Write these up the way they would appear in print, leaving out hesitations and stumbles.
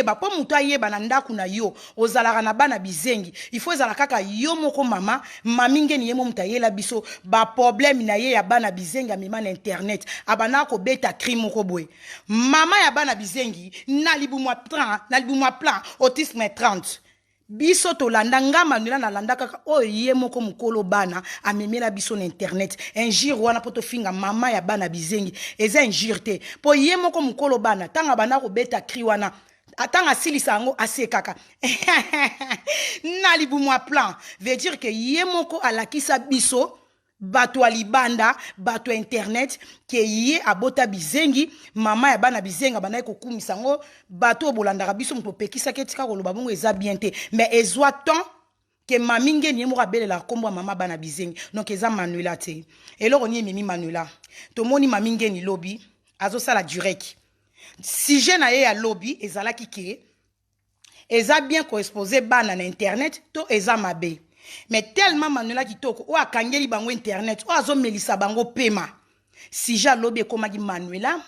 yeba po muto ayeba na ndaku na yo ozalaka na bana bizengi il faut ezala kaka yo moko mama mami ngeni ye mo mutayela biso ba problème na ye ya bana bizengi amema na internet abana ko beta crime moko boye mama ya bana bizengi na libumwa plan autisme 30 biso tolanda nga Manuela na landa kaka o ye moko mukolo bana amemela biso na internet injure wana poto finga mama ya bana bizengi eza injure te po ye moko mukolo bana tanga bana ko beta cri wana atanga silisa ngo asekaka na libumwa plan veut dire que ye moko alakisa biso bato alibanda bato internet ke ye abota bizengi mama ya bana bizenga bana ko kumisa ngo bato obolandaka biso mpo pekisa ketika koloba bongo eza bien te mais ezwa temps que mami ngeni mo rabelela kombo mama bana bizengi donc eza Manuela te eloko ni mimi Manuela to moni mami ngeni lobby azo sala direct si je na ye ya lobby ezalaki ke eza bien ko exposer bana na internet to eza mabe. Mais tellement Manuela kitoko o akangeli bango internet o azo melisa bango pema si ja lobe komaki Manuela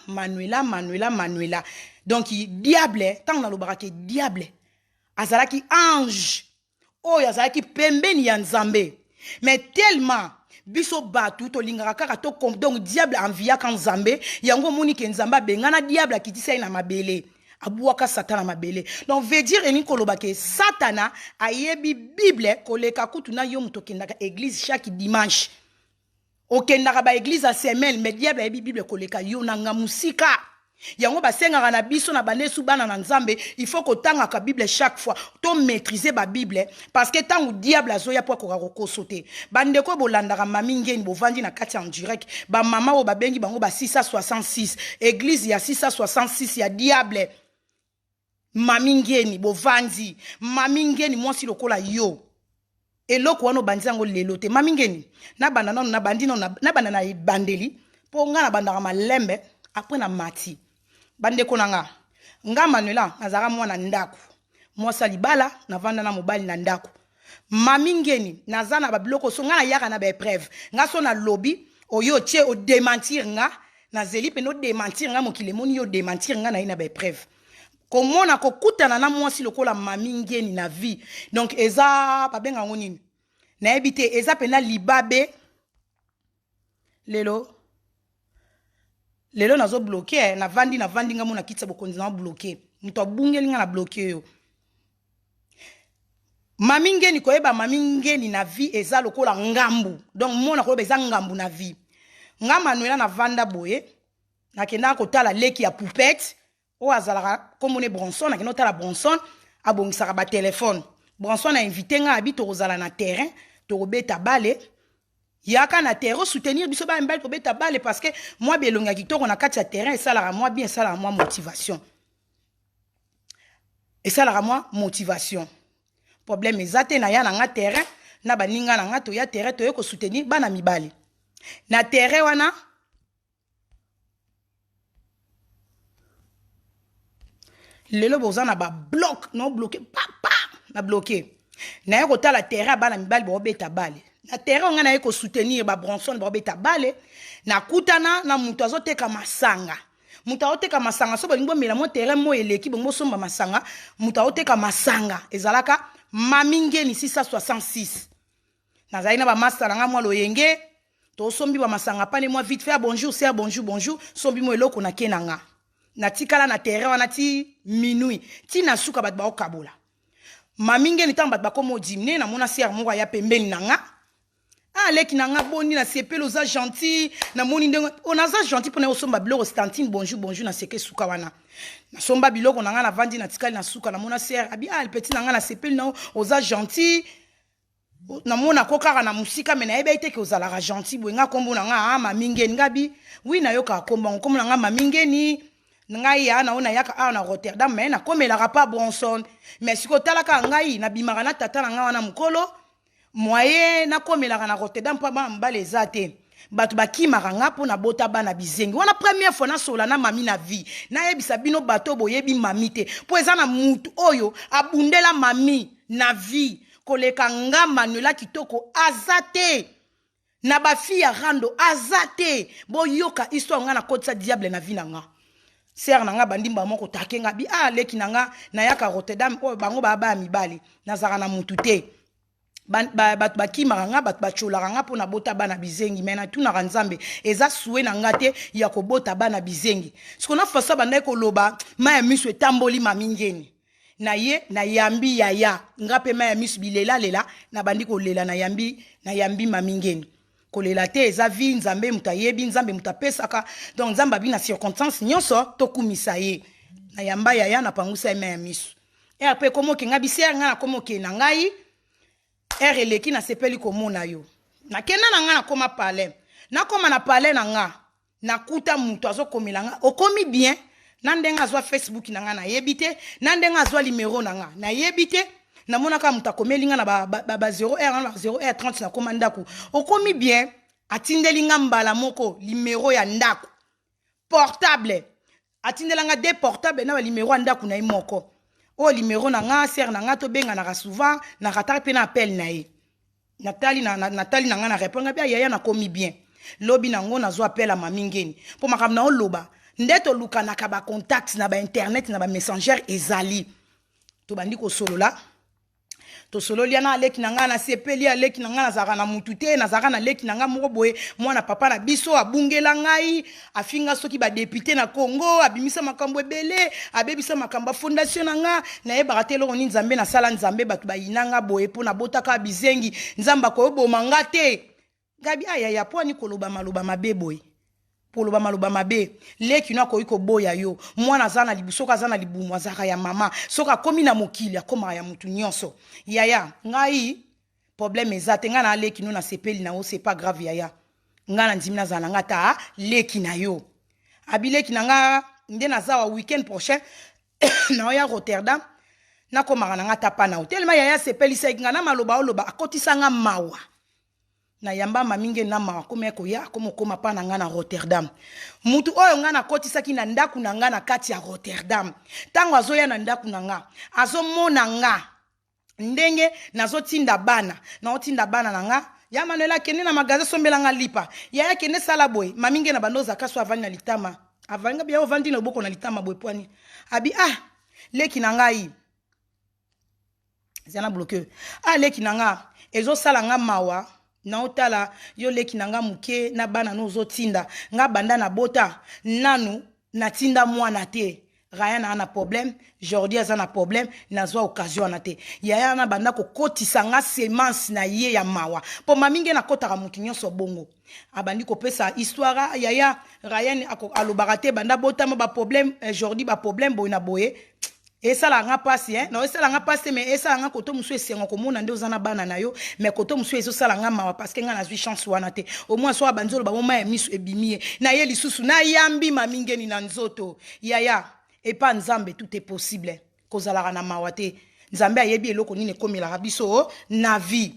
donc diable tant na lobarake diable azalaki ange o yazalaki pembeni ya nzambe mais tellement biso batu to lingaka kaka to donc diable envia kan nzambe yango moni ke nzamba bengana diable akitisa ina mabele abuaka satana mabele donc veut dire eni koloba ke satana ayebi bible koleka kutu na yo mutokendaka église chaque dimanche okendaka ba église a semaine mais diable ayebi bible koleka yo na ngamusika yango basengaka na biso na banesu bana na nzambe il faut ko tanga ka bible chaque fois to maîtriser ba bible parce que tangu diable azoya po ko kosote bandeko bolandaka mami ngeni bovandi na kati en direct ba mama o babengi bango ba 666 église ya 666 ya diable mami ngeni bovandi mami ngeni mwasi lokola yo eloko wana obandi yango lelo te mami ngeni na banda nano na bandi nano na banda na bandeli po nga na bandaka malembe après na mati bande konanga nga Manuela azaka mwana ndako mwasa libala na vanda na mobali na ndako mami ngeni nazana ba biloko so nga na yaka na ba épreuve nga so na lobby oyo tie o démentir nga na zeli pe no démentir nga mokile moni yo démentir nga na ina ba épreuve komona kokutana na mwasi lokola mami ngeni na vie donc eza babenga ngo nini na ebite eza pena libabe lelo nazo bloquer na vandi nga mona kitsa bokonzi na bloquer muto abungeli nga na bloquer yo mami ngeni koyeba mami ngeni na vie eza lokola ngambu donc mona koyeba eza ngambu na vie nga Manuela na vanda boye nakenda kotala leki ya poupette o azalaka komone Bronson na kino tala Bronson abongisaka ba téléphone Bronson a invité nga habito kozala na terrain to kobeta bale yaka na terrain soutenir biso ba mbali kobeta bale parce que moi belonga kitoko na kati ya terrain esalaka moi bien esalaka moi motivation problème ezate na ya na nga terrain na baninga na nga to ya terrain to yeko soutenir bana mibali na terrain wana lelo bozana ba bloc non bloqué papa na bloqué na yeko tala terrain bana mibali bo beta bale na terrain nga na yeko soutenir ba Bronson bo beta bale na kutana na mutu azoteka masanga mutu azoteka masanga so bolingo mela mo terrain mo eleki bongo somba masanga mutu azoteka masanga ezalaka mami ngeni 666 nazali na ba master nga mwa loyenge to sombi ba masanga pane moi vite fait bonjour c'est bonjour sombi mo eloko na kenanga na tikala na terrain wana ti minuit ti na suka bat ba okabola mami ngeni tamba bat ba komo dimne na mona ser moko ya pembeni nanga leki nanga boni na sepelo za gentil na moni ndengo ona za gentil pona osomba biloko stantine bonjour na seke suka wana na somba biloko nanga na vandi na tikali na suka na mona ser abi le petit nanga na sepelo na oza gentil na mona kokaka na musika mena ebe ite ke ozala gentil bwenga kombo nanga mami ngeni ngabi oui na yoka kombo nanga mami ngeni ngai ya na ona yaka na Rotterdam mais na komelaka pa Bronson mais siko talaka ngai na bimaka na tata nga wana mukolo moye na komelaka na Rotterdam pa ba mbale ezate batu bakimaka nga po na bota bana bizengi wana première fois na sola na mami na vie na yebisa bino bato boyebi mami te po eza na mutu oyo abundela mami na vie koleka nga Manuela kitoko azate na ba fille ya rando azate boyoka histoire nga na kotisa diable na vie na nga ser nanga bandimba moko takenga bi leki nanga na yaka Rotterdam o bango ba mibali nazaka na mutu te bat bakimaka nga bat bacholaka nga pona bota bana bizengi mena tunaka nzambe eza suwe na nga te ya kobota bana bizengi sikona fasa bandai koloba maya miso etamboli mamingeni na ye na yambi yaya nga pe maya miso bilela lela na bandi kolela na yambi mamingeni kolela te eza vi nzambe mutu ayebi nzambe mutu apesaka donc nzambe abi na circonstance nyonso tokumisa ye na yamba yaya na pangusa ye maya miso ape komoke nga biser nga na komoke na ngai eleki na sepeli komona yo nakenda na nga na koma palais na koma na palais na nga nakuta mutu azokomela nga okomi bien na ndenge azwa Facebook na nga nayebi te na ndenge azwa numero na nga nayebi te namonaka mutu akomeli nga na ba 0h 0h30 na koma ndako okomi bien atindeli nga mbala moko numero ya ndako portable atindela nga de portable na ba numero ya ndako na ye moko o numero na nga ser na nga to benga na souvent na ratari pe na appel na ye natali na nga na répondre bia yaya na komi bien lobi nango nazo appel a mamingeni po makam na oloba ndeto luka na ka ba contact na ba internet na ba messenger ezali to bandi ko solola to solo liana aleki na nga na sepeli aleki na nga na zaka na mutute na zaka na leki na nga moko boye mwana papa na biso abungela ngai afinga soki ba député na Congo abimisa makambo ebele abebisa makambo fondation na nga na ye baratelo ko nzambe na sala nzambe batu ba yinanga boye pona botaka bizengi nzamba ko boma ngate gabi ayaya po ni koloba maloba mabe boye poloba maloba mabe leki na ko iko boya yo mwana zana libuso ka zana libumu azaka ya mama soka komi na mokili akoma ya mutu nyonso yaya ngai problème ezate nga na leki no na sepeli na o c'est pas grave yaya nga na ndimi na zana ngata leki na yo abileki na nga nde na zawa weekend prochain na oya Rotterdam na koma na ngata pa na hotel ma yaya sepeli sa nga na maloba oloba akotisa nga mawa na yamba maminge na mawa komeko ya komokoma pa na nga na Rotterdam mutu oyo nga na kotisaki na ndaku na nga na kati ya Rotterdam tango azoya na ndaku na nga azomona nga ndenge nazotinda bana na otinda bana na nga ya manuela kende na magasin sombela nga lipa ya kende sala boy maminge na bandoza kaso avani na litama avanga bia ovandi na boko na litama boy poani abi leki na ngai zana bloqué leki na nga ezo sala nga mawa na otala yo leki na nga muke na bana no zotinda nga banda na bota nanu na tinda mwana te Raya na problème Jordi aza na problème nazwa occasion na te yaya na banda ko kotisa nga semence na ye ya mawa po maminge na kotaka mutu nyonso bongo abandi ko pesa histoire yaya Ryan alobaka te banda bota mo ba problème Jordi ba problème boy na boye esa la nga pasi no esa la nga pasi mais esa nga koto musu esengo komona nde ozana bana na yo mais koto musu ezo sala nga mawa parce que nga nazwi chance wana te au moins so abanzolo ba moma ya misu ebimie na ye lisusu na yambi mamingeni na nzoto yaya et pas nzambe tout est possible kozala na mawa te nzambe ayebi eloko nini komela biso na vie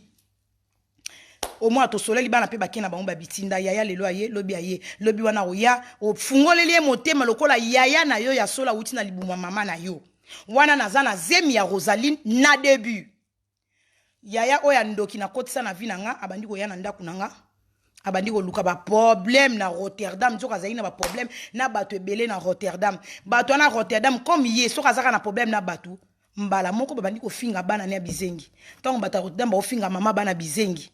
au moins to soleil bana pe bakena bango babitinda yaya lelo aye lobi wana oya ofungoleli motema lokola yaya na yo ya sola uti na libuma mama na yo wana nazana zemi ya Rosaline na début yaya oya ndoki na kotisa na vie nanga abandi ko ya na ndaku nanga abandi ko luka ba problème na Rotterdam nzoka zaina ba problème na bato ebele na Rotterdam bato na Rotterdam comme ye soka zaka na problème na bato mbala moko babandi ko finga bana na bizengi tango bato Rotterdam ba finga mama bana bizengi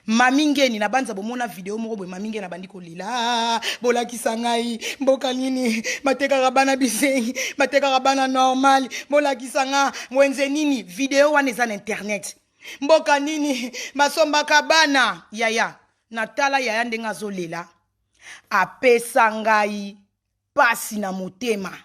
mamingeni na banza bomona video moko boy mamingeni na bandi ko lila bolakisa ngai mboka nini mateka bana bizengi mateka bana normal bolakisa nga mwenze nini video wana eza na internet mboka nini masomba kabana yaya natala yaya ndenga zolela apesa ngai pasi na motema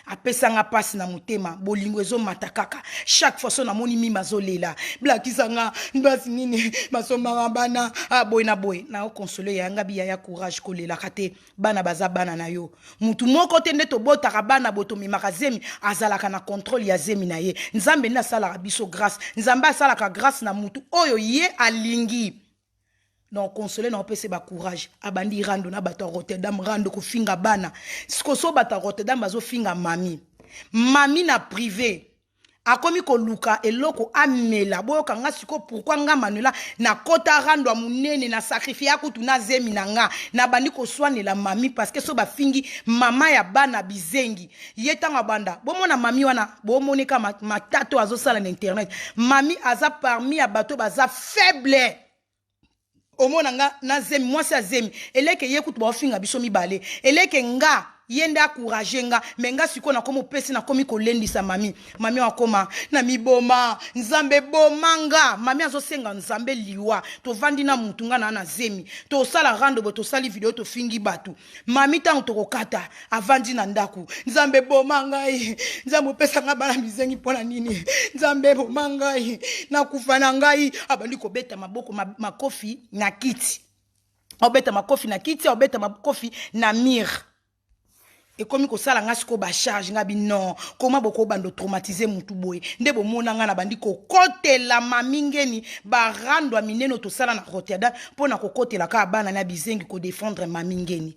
apesa nga pasi na motema bolingo ezo matakaka chaque fois so na moni mima zolela blakisa nga ndasi nini masomba bana boy na o consoler yanga biya ya courage kolela kate bana baza bana na yo mutu moko te ndeto botaka bana boto mimaka zemi azalaka na contrôle ya zemi na ye nzambe na sala biso grâce nzambe asala ka grâce na mutu oyo ye alingi non consoler na opese ba courage abandi rando na bato Rotterdam rando ko finga bana sikoso bato Rotterdam bazo finga mami na privé akomi ko luka eloko amela boyoka nga siko pourquoi nga Manuela na kota rando munene na sacrifice akutu na zemi na nga na bandi ko soanela mami parce que so bafingi mama ya bana bizengi yetanga banda bomona mami wana bomoneka matato azosala na internet mami aza parmi ya bato baza faible omona nga na zemi mwasi ya zemi eleke yekutu baofinga biso mibale eleke nga yende akourage nga menga siko na komo pesi na komi kolendisa mami wakoma na miboma nzambe bomanga mami azosenga nzambe liwa tovandi na mutu nga na zemi tosala rando bo tosali video tofingi batu mami tango tokokata avandi na ndaku nzambe bomanga nzambe pesa nga bana mizengi pona nini nzambe bomanga na kufana ngai abandi kobeta maboko makofi na kiti obeta makofi na kiti obeta makofi na mire et comme ko sala nga siko ba charge nga bi non comment boko bando traumatiser mutu boy nde bo mona nga na bandi ko kotela mamingeni ba rando mineno to sala na Rotterdam pona ko kotela ka bana na bizengi ko défendre mamingeni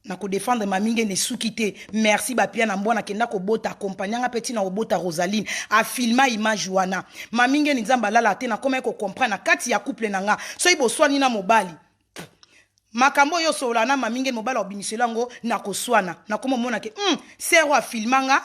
na ko défendre mamingeni sukite merci ba pia na mbona kenda ko bota accompagnanga petit na obota Rosaline a filma image wana mamingeni nzamba lala te na comment ko comprendre na kati ya couple na nga so ibo swani na mobali makambo yo sola na maminge mobala obinisela ngo na koswana na komo mona ke sero afilmanga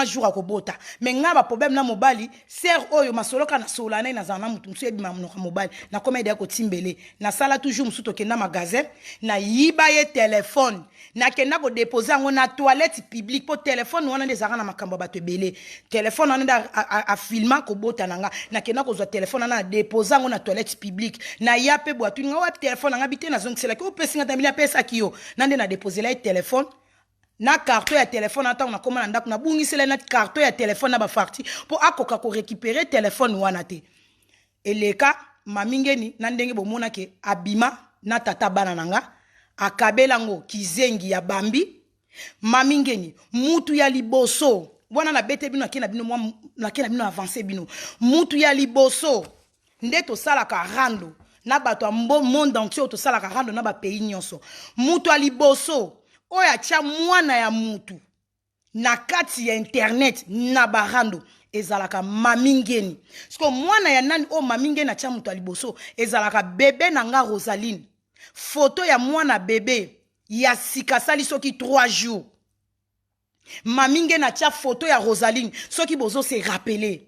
jour akobota mais nga ba problème na mobali ser oyo masoloka na sola na zana mutu msu ebi mamunoka mobali na koma ide ko timbele na sala toujours msu to kenda magasin na yiba ye téléphone na kenda ko déposer ngo na toilette publique po téléphone wana ndezaka na makambo bato ebele téléphone wana a filma ko bota nanga na kenda ko zwa téléphone na déposer ngo na toilette publique na yape boatu nga wa téléphone nga bité na zongisela ko pesi nga tamila pesa kiyo na nde na déposer la téléphone na carton ya téléphone ata na koma na ndako na bungisela na carton ya téléphone na ba farti po akoka ko récupérer téléphone wana te eleka mamingeni na ndenge bomona ke abima na tata bana nanga akabelango kizengi ya bambi mamingeni mutu ya liboso wana na bete bino akena bino avancer bino mutu ya liboso nde to sala ka rando na bato a monde entier to sala ka rando na ba pays nyonso mutu ya liboso oya tia mwana ya mutu na kati ya internet na barando ezalaka mamingeni siko mwana ya nani o mamingeni atia mutu aliboso ezalaka bebe na nga Rosaline photo ya mwana bebe ya sikasali soki 3 jours mamingeni atia photo ya Rosaline soki bozo se rappeler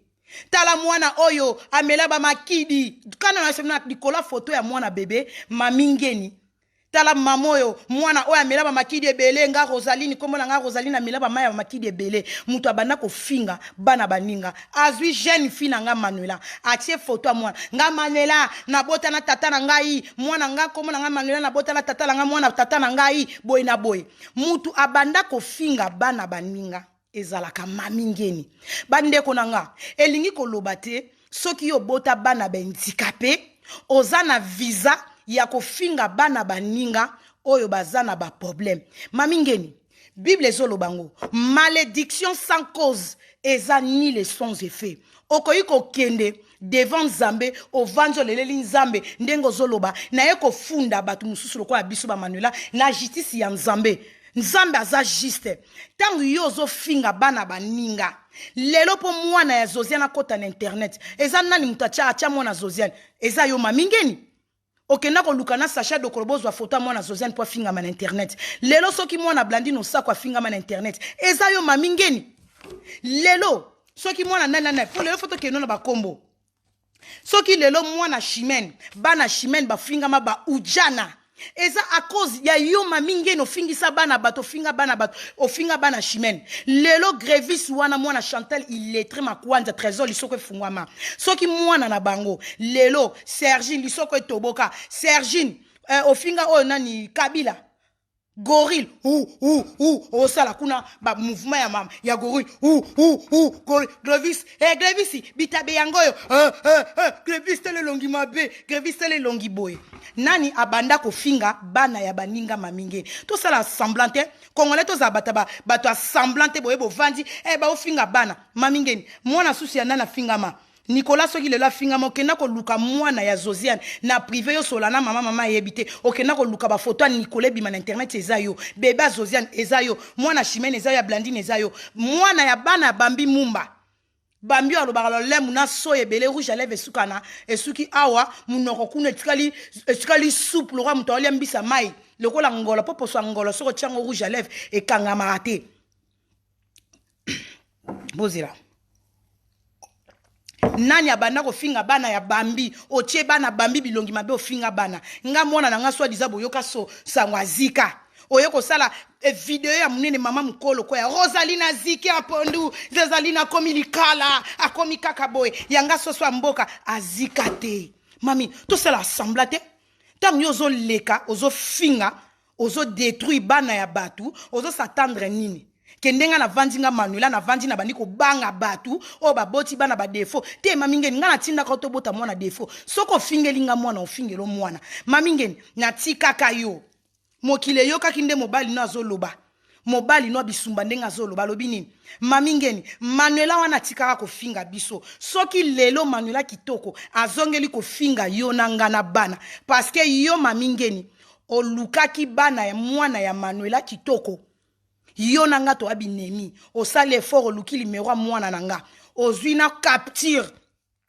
tala mwana oyo amela ba makidi kana na semna dikola photo ya mwana bebe mamingeni tala mamoyo mwana oya melaba makidi ebele nga Rosaline komona nga Rosaline melaba maya makidi ebele mutu abanda ko finga bana baninga azwi jeune fille nga Manuela atie photo ya mwana nga Manuela na bota na tata na ngai mwana nga komona nga Manuela na bota na tata nga mwana tata na ngai boy na boy mutu abanda ko finga bana baninga ezalaka mamingeni bandeko na nga elingi koloba te soki yo bota bana handicapé ozana visa ya kofinga bana baninga oyo bazana ba problème mamingeni Bible ezolobango malédiction sans cause eza ni les sans effet okoyi kokende devant Nzambe ovanzo leleli Nzambe ndengo zoloba na ye kofunda batu mususu lokola biso ba Manuela na justice ya Nzambe aza juste tangu yo zofinga bana baninga lelo po mwana ya Zosiane akota na internet eza nani mutacha acha mwana Zosiane eza yo mamingeni okenda ko lukana sacha de kolobozwa photo mwana Zosiane po finga na internet lelo soki mwana blandi no sako finga na internet eza yo mamingeni lelo soki mwana nana po lelo photo keno na bakombo soki lelo mwana Chimène bana Chimène ba finga ma ba ujana eza a cause ya yo mamingeni ofingisa bana bato finga bana bato ofinga bana Chimène lelo Grévis wana mwana Chantal illettré makwanza trésor lisoko efungwama soki mwana na bango lelo Sergine lisoko etoboka Sergine ofinga oyo nani Kabila gorille osala kuna ba mouvement ya mama ya gorille Grévis Grévis bitabe yangoyo Grévis tele longi mabe Grévis tele longi boy nani abanda ko finga bana ya baninga maminge to sala semblante congolais to zabata bato semblante boye bo vandi ba ofinga bana mamingeni mwana susi ya nana finga ma Nicolas soki lelo afinga mokenda ko luka mwana ya Josiane na privé yo solana mama yebite okenda ko luka ba photo Nicolas bima na internet eza yo bébé Josiane eza yo mwana Chimene eza yo ya Blandine eza yo mwana ya bana Bambi Mumba Bambi alobaka lolemu na so ebele rouge à lèvres esukana esuki awa munoko kuna etikali soupe lo muto alia mbisa mai lokola ngola popo so ngola soko tiango rouge à lèvres ekanga marate bozira nani abanda ko finga bana ya Bambi otie bana Bambi bilongi mabe ofinga bana nga mwana na nga so diza boyoka so sangwazika oyeko sala video ya munene mama mukolo ko ya Rosalina Ziki apondu Rosalina komi likala akomi kakaboy yanga so mboka azikate mami to sala assemblate tam yozo leka ozo finga ozo détruire bana ya batu ozo s'attendre nini kendenga na vandinga Manuela na vandi na bandiko banga batu o baboti bana ba defo te mamingeni nga na tinda ka to bota mwana defo soko fingelinga mwana ofingelo mwana mamingeni na tikaka yo mokile yo kakinde mobali no azoloba mobali no bisumba ndenga azoloba lobi nini mamingeni Manuela wana tikaka ko finga biso soki lelo Manuela kitoko azongeli ko finga yo na ngana bana parce que yo mamingeni olukaki bana ya mwana ya Manuela kitoko yo nanga to abinemi osale effort oluki numéro mwana nanga ozwina capture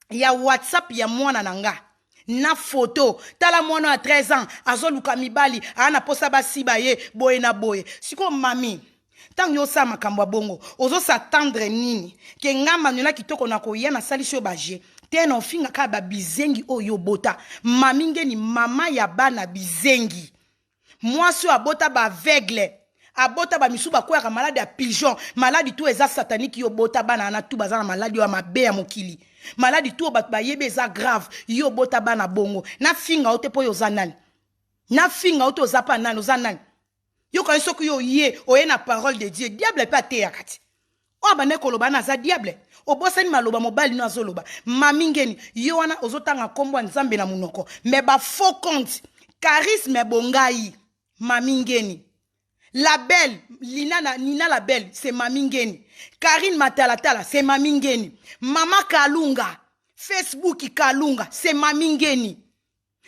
ya WhatsApp ya mwana nanga na photo tala mwana a 13 ans azoluka mibali ana posa basiba ye boye na boye siko mami tango yo sa makambo bongo ozo s'attendre nini ke nga Manuela kitoko na ko yana sali sho baje tena ofinga ka ba bizengi oyo bota mami ngeni mama ya bana bizengi mwasi abota ba aveugle abota ba misuba kwa malade ya pigeon maladi tu eza satanique yo bota bana na tu bazana maladi wa mabe ya mokili maladi tu bat ba yebe eza grave yo bota bana bongo na finga ote po yo zanani na finga ote ozapa nani ozanani yo ka soko yo ye oye na parole de Dieu diable pa te yakati o bane koloba na za diable obosani maloba mobali no azoloba mamingeni yo wana ozotanga kombo nzambe na munoko me ba faux compte charisme bongai mamingeni la belle, Nina la belle, c'est Mamingeni. Karine Matalatala, c'est Mamingeni. Mama Kalunga, Facebook Kalunga, c'est Mamingeni.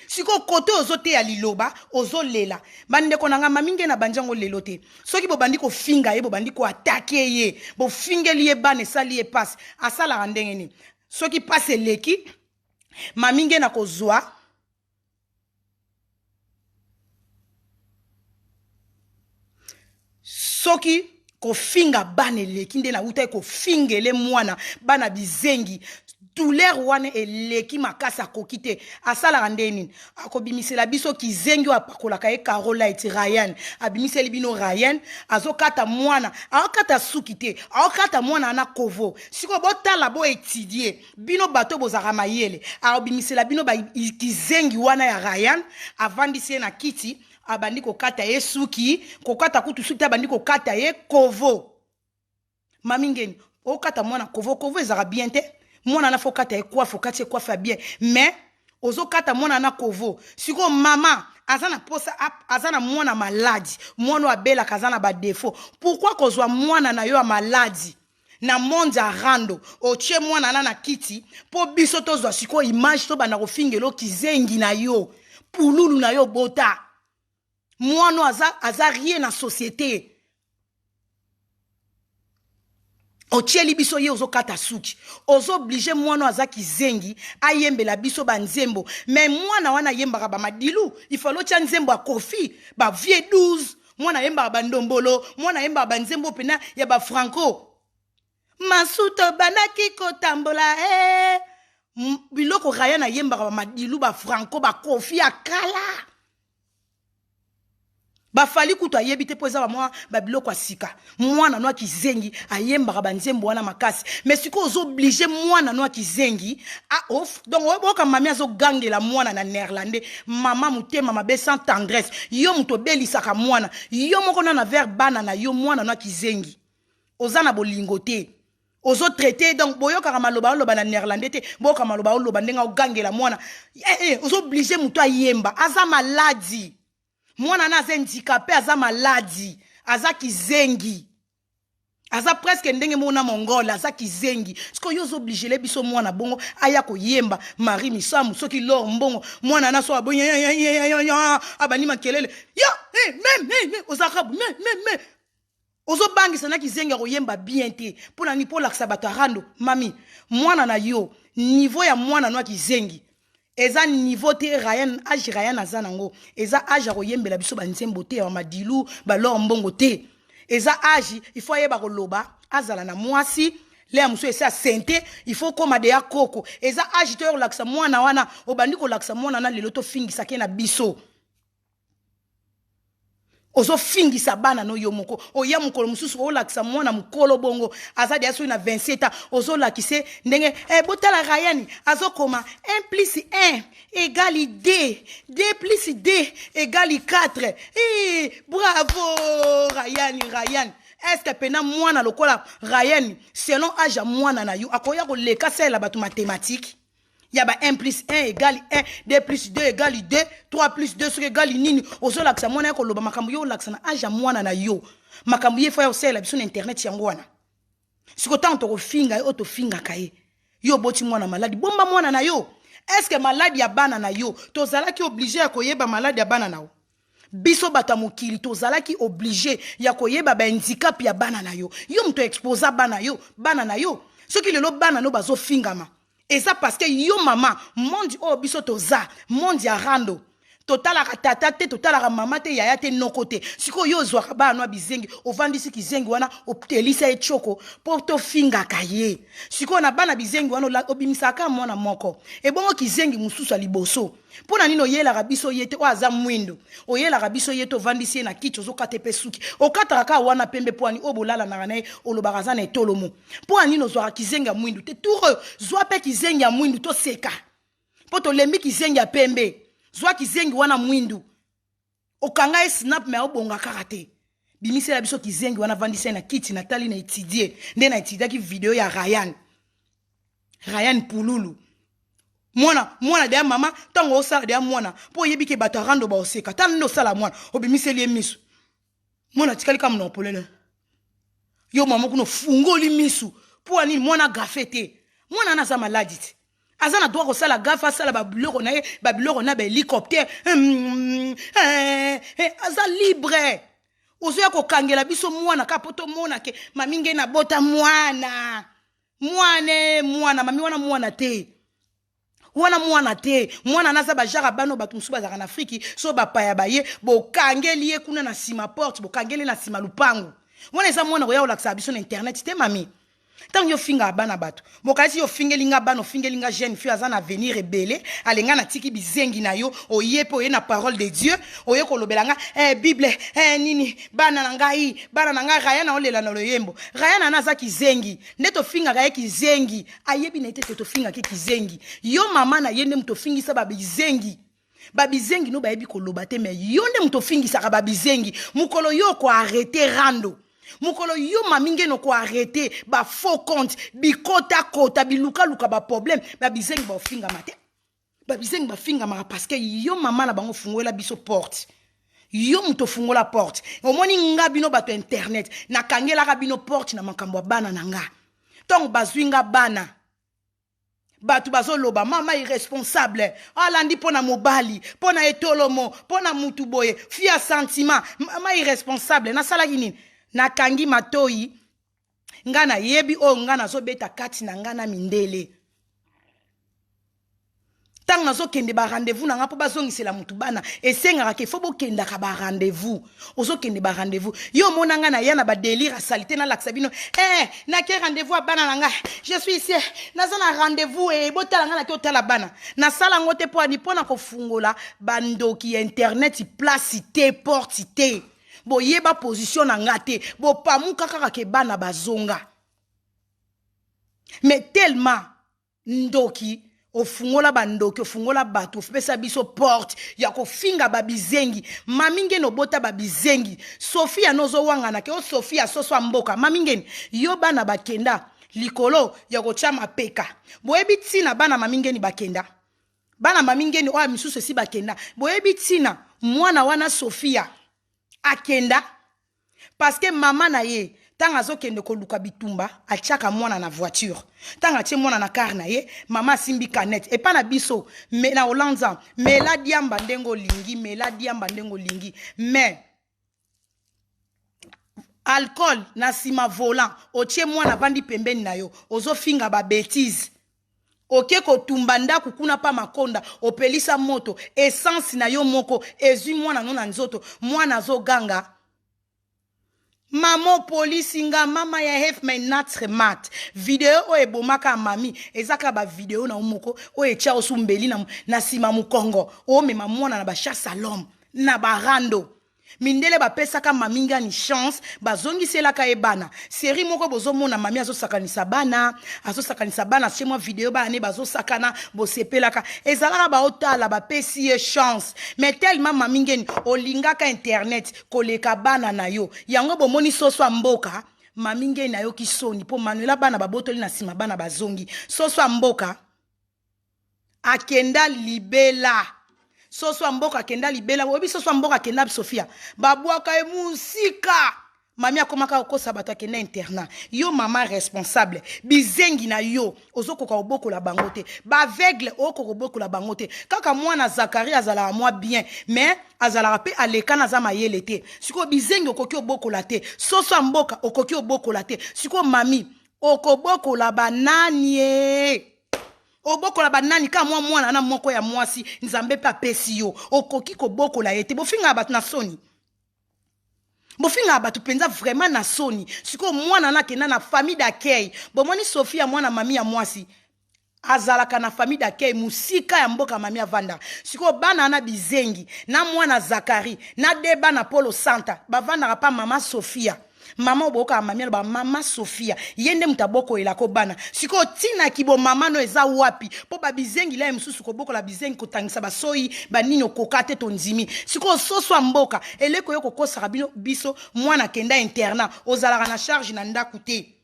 Siko kote ozote ya liloba, ozo lela. Bande konanga Mamingeni na banjango lelote. Soki bo bandiko finga ye, bo bandiko atake ye. Bo finge liye bane sali ye passe. Asala randengeni. Soki passe leki, Mamingeni na kozwa. Soki ko finga bane leki nde na uta ko fingele mwana bana bizengi douleur wana eleki makasa kokite asala randeni akobimisela biso kizengi apakola kae Carolite Ryan abimiseli bino Ryan azokata mwana akata sukite akata mwana na kovo siko botala bo étudier bino bato bozaka mayele abimisela bino ba kizengi wana ya Ryan avandisi na kiti abandi ko kata ye suki ko kata kutu suki abandi ko kata ye kovo mamingeni o kata mwana kovo ezaka bien te mwana na fo kata ye coiffe bien mais ozo kata mwana na kovo siko mama azana posa azana mwana maladi mwana abela kazana ba défaut pourquoi kozwa mwana na yo maladi na monde a rando otie mwana na kiti po biso tozwa siko image to bana ko fingelo kizengi na yo pululu na yo bota Mwano aza rien na société. Otieli biso ye ozo kata suki. Ozo oblige mwano aza kizengi ayembe la biso ba nzembo. Mais mwana wana yemba ba madilu. Il faut l'otia nzembo a kofi. Ba vie 12. Mwana yemba ba ndombolo. Mwana yemba ba nzembo pena ya ba franco. Masuto banaki kotambola biloko raya na yemba ba madilu ba franco ba kofi akala. Ba fali kutu ayebite poza ba mwa ba biloko asika mwana no kizengi ayemba ba nzembo wana makasi mais siko ozo oblige mwana no kizengi a off donc oboka mami azo gangela mwana na néerlandais mama mutema mabe sans tendresse yo muto belisaka mwana yo moko na vers bana na yo mwana no kizengi ozana bolingo te ozo traité donc boyoka maloba loba na néerlandais te boyoka maloba loba ndenga ogangela mwana ozo oblige muto ayemba aza maladi mwana na handicapé aza maladi aza kizengi aza presque ndenge mona mongola aza kizengi siko yo obligé le biso mwana bongo aya koyemba Marie Misamu soki lor mbongo mwana na so abonya abani makelele ya même ozakabu même ozo bangisa na kizenga koyemba bien te pona ni pola ksabata rando mami mwana na yo niveau ya mwana no kizengi eza niveau te Ryan age Ryan azanango eza age koyembela biso banzembo te ya madilu ba lor mbongo te eza age il faut yeba koloba azala na mwasi le muso esa sente il faut koma de ya koko eza age to laksa mwana wana obandi ko laksa mwana na lelo to fingisa ke na biso ozo fingisa bana no yo moko oya mukolo mususu o laksa mwana mukolo bongo azadi aso na 27 ozo lakise ndenge botala Ryan azo koma 1 plus 1 égale 2 2 plus 2 égale 4 bravo Ryan est-ce que pena mwana lokola Ryan selon âge mwana na yo akoya ko leka sela batu mathématique yaba 1 plus 1 égale 1 2 plus 2 égale 2 3 plus 2 égale nini ozo laksa mwana ko loba makambo yo laksa na âge mwana na yo makambo ye fa sela biso na internet yango wana siko tanto ko finga yo to finga kaye yo boti mwana maladi bomba mwana na yo est-ce que maladi ya bana na yo tozala ki obligé ya koyeba maladi ya bana na yo biso bata mokili tozala ki obligé ya koyeba ba handicap ya bana na yo yo mto exposa bana na yo soki lelo bana no bazo fingama et ça parce que yo mama monde o biso toza monde ya rando totala tata te totala mama te yaya te nokote siko yo zwaka ba no bizengi ovandisi kizengi wana optelisa e choko porto finga kaye siko na bana bizengi wana obimisaka mwana moko e bongo kizengi mususu liboso pona nino yela rabiso yete oaza mwindo oyela rabiso yete ovandisi na kicho zokate pesuki okataka wana pembe poani obolala na nae olobaraza na etolomo pona nino zwaka kizengi mwindo te tour zwa pe kizengi ya mwindo to seka poto lembi kizengi ya pembe zwa kizengi wana mwindu okanga snap me obonga karate bimisela biso kizengi wana vandisa na kiti Nathalie na étudier nde na étudier ki video ya Ryan Pululu mwana de mama tango osala de mwana po yebike bato rando ba oseka tan no sala mwana obimiseli emisu mwana tikali kam no polele yo mama kuno fungoli misu po ani mwana gafete mwana na za maladi te azana doit kosala gafa sala babiloko na hélicoptère aza libre ozoya kokangela biso mwana kapoto mona ke mami nge na bota mwana mami wana mwana te mwana naza bajara bano batu musu bazaka na Afriki so bapaya baye bokangeli ye kuna na sima porte bokangeli na sima lupangu wana eza mwana koya olakisa biso na internet te mami tant yo finga bana bato bokasi yo fingelinga bano fingelinga jeune fille azana avenir rebelle alenga na tiki bizengi na yo oyepo ye na parole de Dieu oye kolobelanga bible nini bana na ngai Ryan olela na loyembo Ryan anaza kizengi ndeto finga ga kizengi ayebi na tete to finga ke kizengi yo mama na yende mto fingisa babizengi no bayebi koloba te me yo nde mto fingisa ka babizengi mukolo yo ko arrêter rando mukolo yo maminge no ko arrêter ba faux compte bikota biluka ba problème ba bizengi ba finga mate ba bizengi ba finga ma parce que yo mama na bango fungola biso porte yo muto fungola porte omoni nga bino bato internet na kangela ka bino porte na makambo bana nanga donc bazwinga bana batu bazoloba mama irresponsable alandi pona mobali pona etolomo pona mutu boye fia sentiment mama irresponsable na sala kinini na kangi matoi ngana yebi o ngana zo beta kati na ngana mindele tang nazo kende ba rendez-vous na ngapo bazongisela mutu bana esenga ke fo bokenda ka ba rendez-vous ozo kende ba rendez-vous yo mona ngana yana ba délire salité na laksabino na ke rendez-vous bana nanga je suis ici nazo na rendez-vous e botala ngana ke otala bana na sala ngote po ani pona ko fungola bandoki internet place te porte te bo yeba position na ngate bo pamuka kaka ke bana bazonga mais tellement ndoki ofungola bandoki ofungola bato ofipesa biso porte ya kofinga babizengi maminge no bota babizengi Sophia nozo wangana ke o Sophia soso mboka maminge yo bana bakenda likolo ya kochama peka boyebi tina bana maminge ni bakenda bana maminge ni o misusu si bakenda boyebi tina mwana wana Sophia akenda parce que mama na ye Tant azokende koluka bitumba atiaka mwana na voiture tant atie mwana na car na ye mama simbi canette et pas na biso mais na Hollande mais la diamba ndengo lingi mais la diamba ndengo lingi mais alcool na sima volant otie mwana bandi pembeni na yo ozofinga ba bêtise oke kotumba ndaku kuna pa makonda opelisa moto essence na yo moko ezui mwana no na nzoto mwana zoganga Maman police nga mama ya have my natre mat video o ebomaka mami ezaka ba video na umoko o echa osumbeli na sima mukongo o mema mwana na ba chasse à l'homme na barando mindele ba pesaka maminga ni chance bazongi selaka ebana série moko bozomona mami azosakanisa bana chez moi video ba ne bazosakana bosepelaka ezalaka ba otala ba pesi chance mais tellement mamingeni olingaka internet koleka bana na yo yango bomoni soso mboka mamingeni na yo kisoni po manuela bana babotoli na sima bana bazongi soso mboka akenda libela Soso mboka kenda libela obi soso mboka kenda Sofia babwaka musika mami akomaka okosa bato kenda interna yo mama responsable bizengi na yo ozokoka oboko la bangote ba aveugle okoko oboko la bangote kaka mwana Zakari azala moi bien mais azala rapé aleka na za mayele te siko bizengi okoki oboko la te soso mboka okoki oboko la te siko mami okoboko la bananie Oboko la banani ka mwana na moko ya mwasi nzambe pa pesi yo okoki ko boko la yete bofinga abatu na soni bofinga abatu penza vraiment na soni siko mwana na kena na famille d'accueil bomoni Sophia mwana mami ya mwasi azalaka na famille d'accueil musika ya mboka mami avanda siko bana na bizengi na mwana Zakari na deba na Polo Santa bavanda pa mama Sophia Mama oboka mami ba mama Sophia yende mutaboko elako bana siko tina kibo mama no eza wapi po ba bizengi la msusu ko boko la bizengi ko tangisa ba soyi ba nino kokate tonzimi siko soso mboka eleko yo kokosa biso mwana kenda interna ozalaka na charge na ndaku te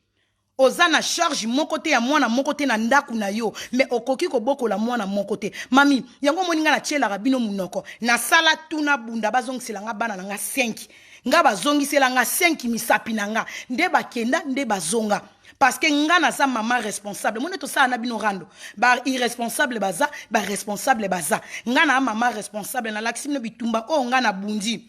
oza na charge moko te ya mwana moko te na ndaku na yo mais okoki ko boko la mwana moko te mami yango moninga na tiela rabino munoko na sala tuna bunda bazongisela nga bana nga 5 nga bazongisela nga 5 misapi na nga nde bakenda nde bazonga parce que nga na za mama responsable mone to sa na bino rando ba irresponsable baza ba responsable baza nga na mama responsable na laksime bitumba o nga na bundi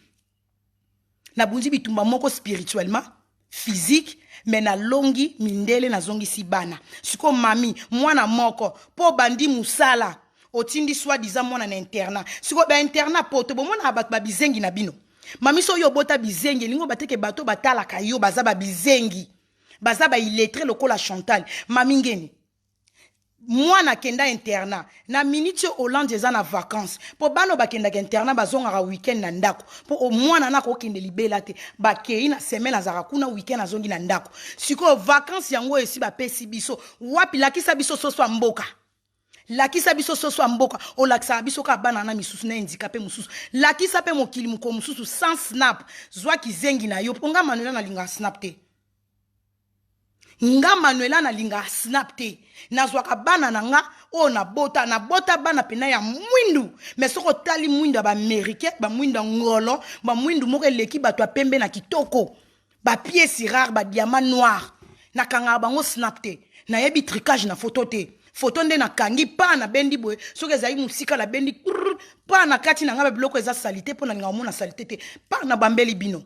bitumba moko spirituellement physique mais na longi mindele na zongi si bana siko mami mwana moko po bandi musala otindi soi disant mwana na interna siko ba interna poto bo mwana ba bizengi na bino Mami so yo bota bizengi lingo bateke bato batala kayo baza ba bizengi baza ba illettré lokola Chantal mami ngeni mwana kenda interna na minute Hollande eza na vacances po bano bakenda ke interna bazonga ka weekend na ndako po mwana na ko kende libela te bakei na semaine azaka kuna weekend azongi na ndako siko vacances yango esi ba pesi biso wapi lakisa biso soso mboka Lakisa biso soso mboka o lakisa biso ka bana na misusu na handicapé mususu lakisa pe mokili muko mususu sans snap zwa kizengi na yo nga Manuela na linga snap te nga Manuela na linga snap te na zwa ka bana na nga o na bota bana pena ya mwindu mais soko tali mwindu ba américain ba mwindu ngolo ba mwindu moko eleki bato pembe na kitoko ba pièce rare ba diamant noir na kanga bango snap te na yebi tricage na photo te Photo nde na kangi pa na bendi boy soki ezali musika la bendi pa na kati na nga biloko eza salite po na nga omona salite te pa na bambeli bino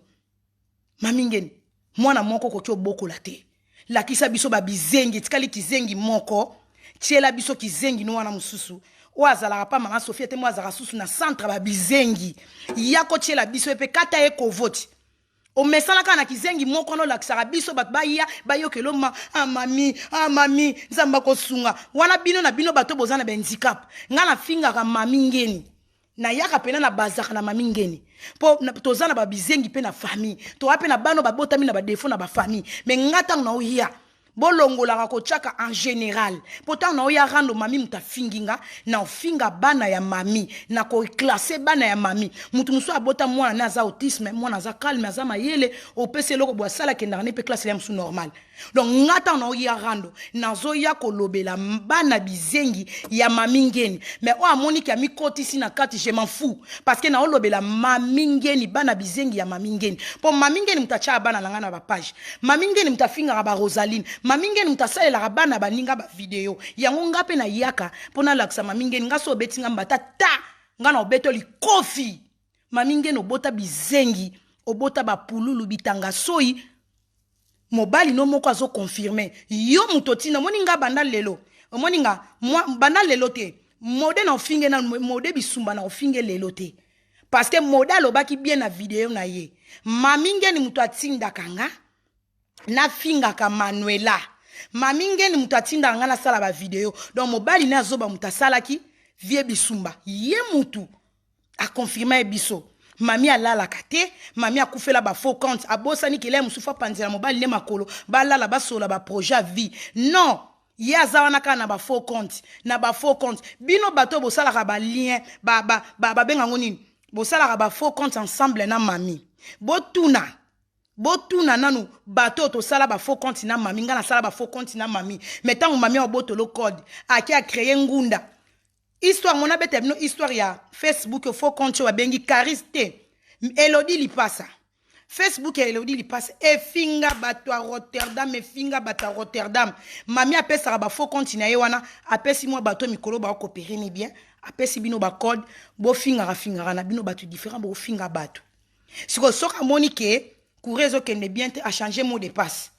mami ngeni mwana moko koki obokola te lakisa biso ba bizengi tikali kizengi moko tiela biso kizengi no wana mususu o azalaka pa mama Sophia te mo azalaka susu na centre ba bizengi yako tiela biso epe kata eko vote o mesala kana kizengi moko no lakisaka biso bat baya bayokelo mami nzamba kosunga wana bino na bino bato bozana ba handicap ngana finga ka mami ngeni na yaka pena na bazaka na mami ngeni po tozana ba bizengi pe na famille to ape na bano babotami na ba défaut na ba famille mais ngata na oya bolongolaka kochaka en général pourtant na oya rando mami muta finginga na ofinga bana ya mami na ko classer bana ya mami mutu muso abota mwana na za autisme mwana za calme za mayele opese loko bwa sala kenda ne pe classe ya musu normal donc ngata na oya rando na zo ya kolobela bana bizengi ya mami ngeni mais o amoni ki ami kotisi na kati je m'en fous parce que na olobela mami ngeni bana bizengi ya mami ngeni po mami ngeni mutacha bana langa na ba page mami ngeni mutafinga ba Rosaline mami ngeni mutasalela bana baninga ba video yango ngape na yaka pona laksa mami ngeni ngaso betinga mbata ta ngana obeto li kofi mami ngeni obota bizengi obota ba pululu bitanga soyi mobali no moko azo confirmer yo mutotina moninga banda lelo moninga banda lelo te mode na ofinge na mode bisumba na ofinge lelo te parce que modalo baki bien na video na ye mami ngeni muto atinda kanga na finga ka Manuela mami ngeni muto atinda kanga na sala ba video donc mobali na zoba muta sala ki vie bisumba ye mutu a confirmer biso mami alala kate mami akufela ba faux compte abosani kele musufa panzela mobali ne makolo balala basola ba projet vie non ya zawana kana ba faux compte na ba faux compte bino bato bosala ka ba lien ba benga ngoni bosala ba faux compte ensemble na mami botuna nanu bato to sala ba faux compte na mami ngana sala ba faux compte na mami metango mami oboto lo code aki a créer ngunda histoire mona bete bino histoire ya Facebook faux compte wa bengi Kariste Elodie Lipasa Facebook ya Elodie Lipasa e finga bato a Rotterdam e finga bato a Rotterdam mami apesa ba faux compte na ye wana apesi mo bato mikolo ba coopérer ni bien apesi bino ba code bo finga na bino bato différent bo finga bato siko soka monike kurezo kende bien te a changer mot de passe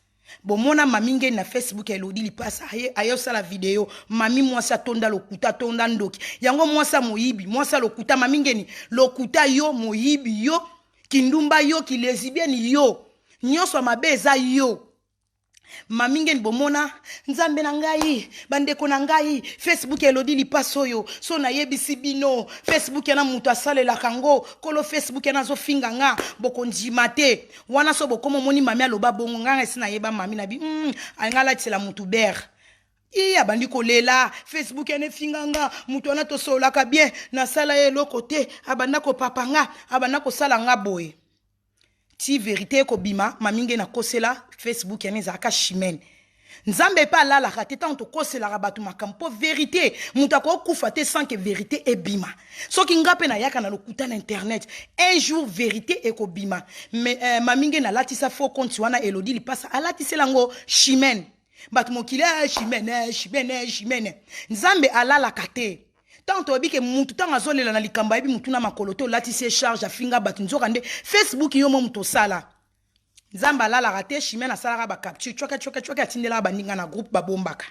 bon mona mami ngeni na Facebook Elodie Lipasa ayo sala video mami mwasa tonda lokuta tonda ndoki yango mwasa moyibi mwasa lokuta mami ngeni lokuta yo moyibi yo kindumba yo ki lesbienne yo nyonso mabe eza yo mami ngeni bomona nzambe na ngai bandeko na ngai Facebook Elodie Lipasa yo so na yebisi bino Facebook na mutu asalela kango kolo Facebook na zo finga nga bokonjima te wana so bokomo moni mami aloba bongo nga esina yeba mami na bi angala tsela mutu ber iya bandi kolela Facebook ene finganga mutu ana to sola ka bien na sala ye lokote abanda ko papanga abanda ko sala nga boye ti vérité ko bima maminge na kosela Facebook ene zaka chimene nzambe pa lala kate tant to kosela rabatu makampo vérité muta ko kufa te sans que vérité e bima soki ngape na yaka na lokuta na internet un jour vérité e ko bima mais maminge na latisa faux compte wana Elodie Lipasa alatisela ngo chimene bat mokile chimene nzambe alala kate tant obi ke mutu tant azolela na likamba ebi mutu na makoloto latise charge afinga bat nzoka nde Facebook yo mo muto sala nzambe alala kate chimene asala ba capture choka atindela ba ninga na groupe babombaka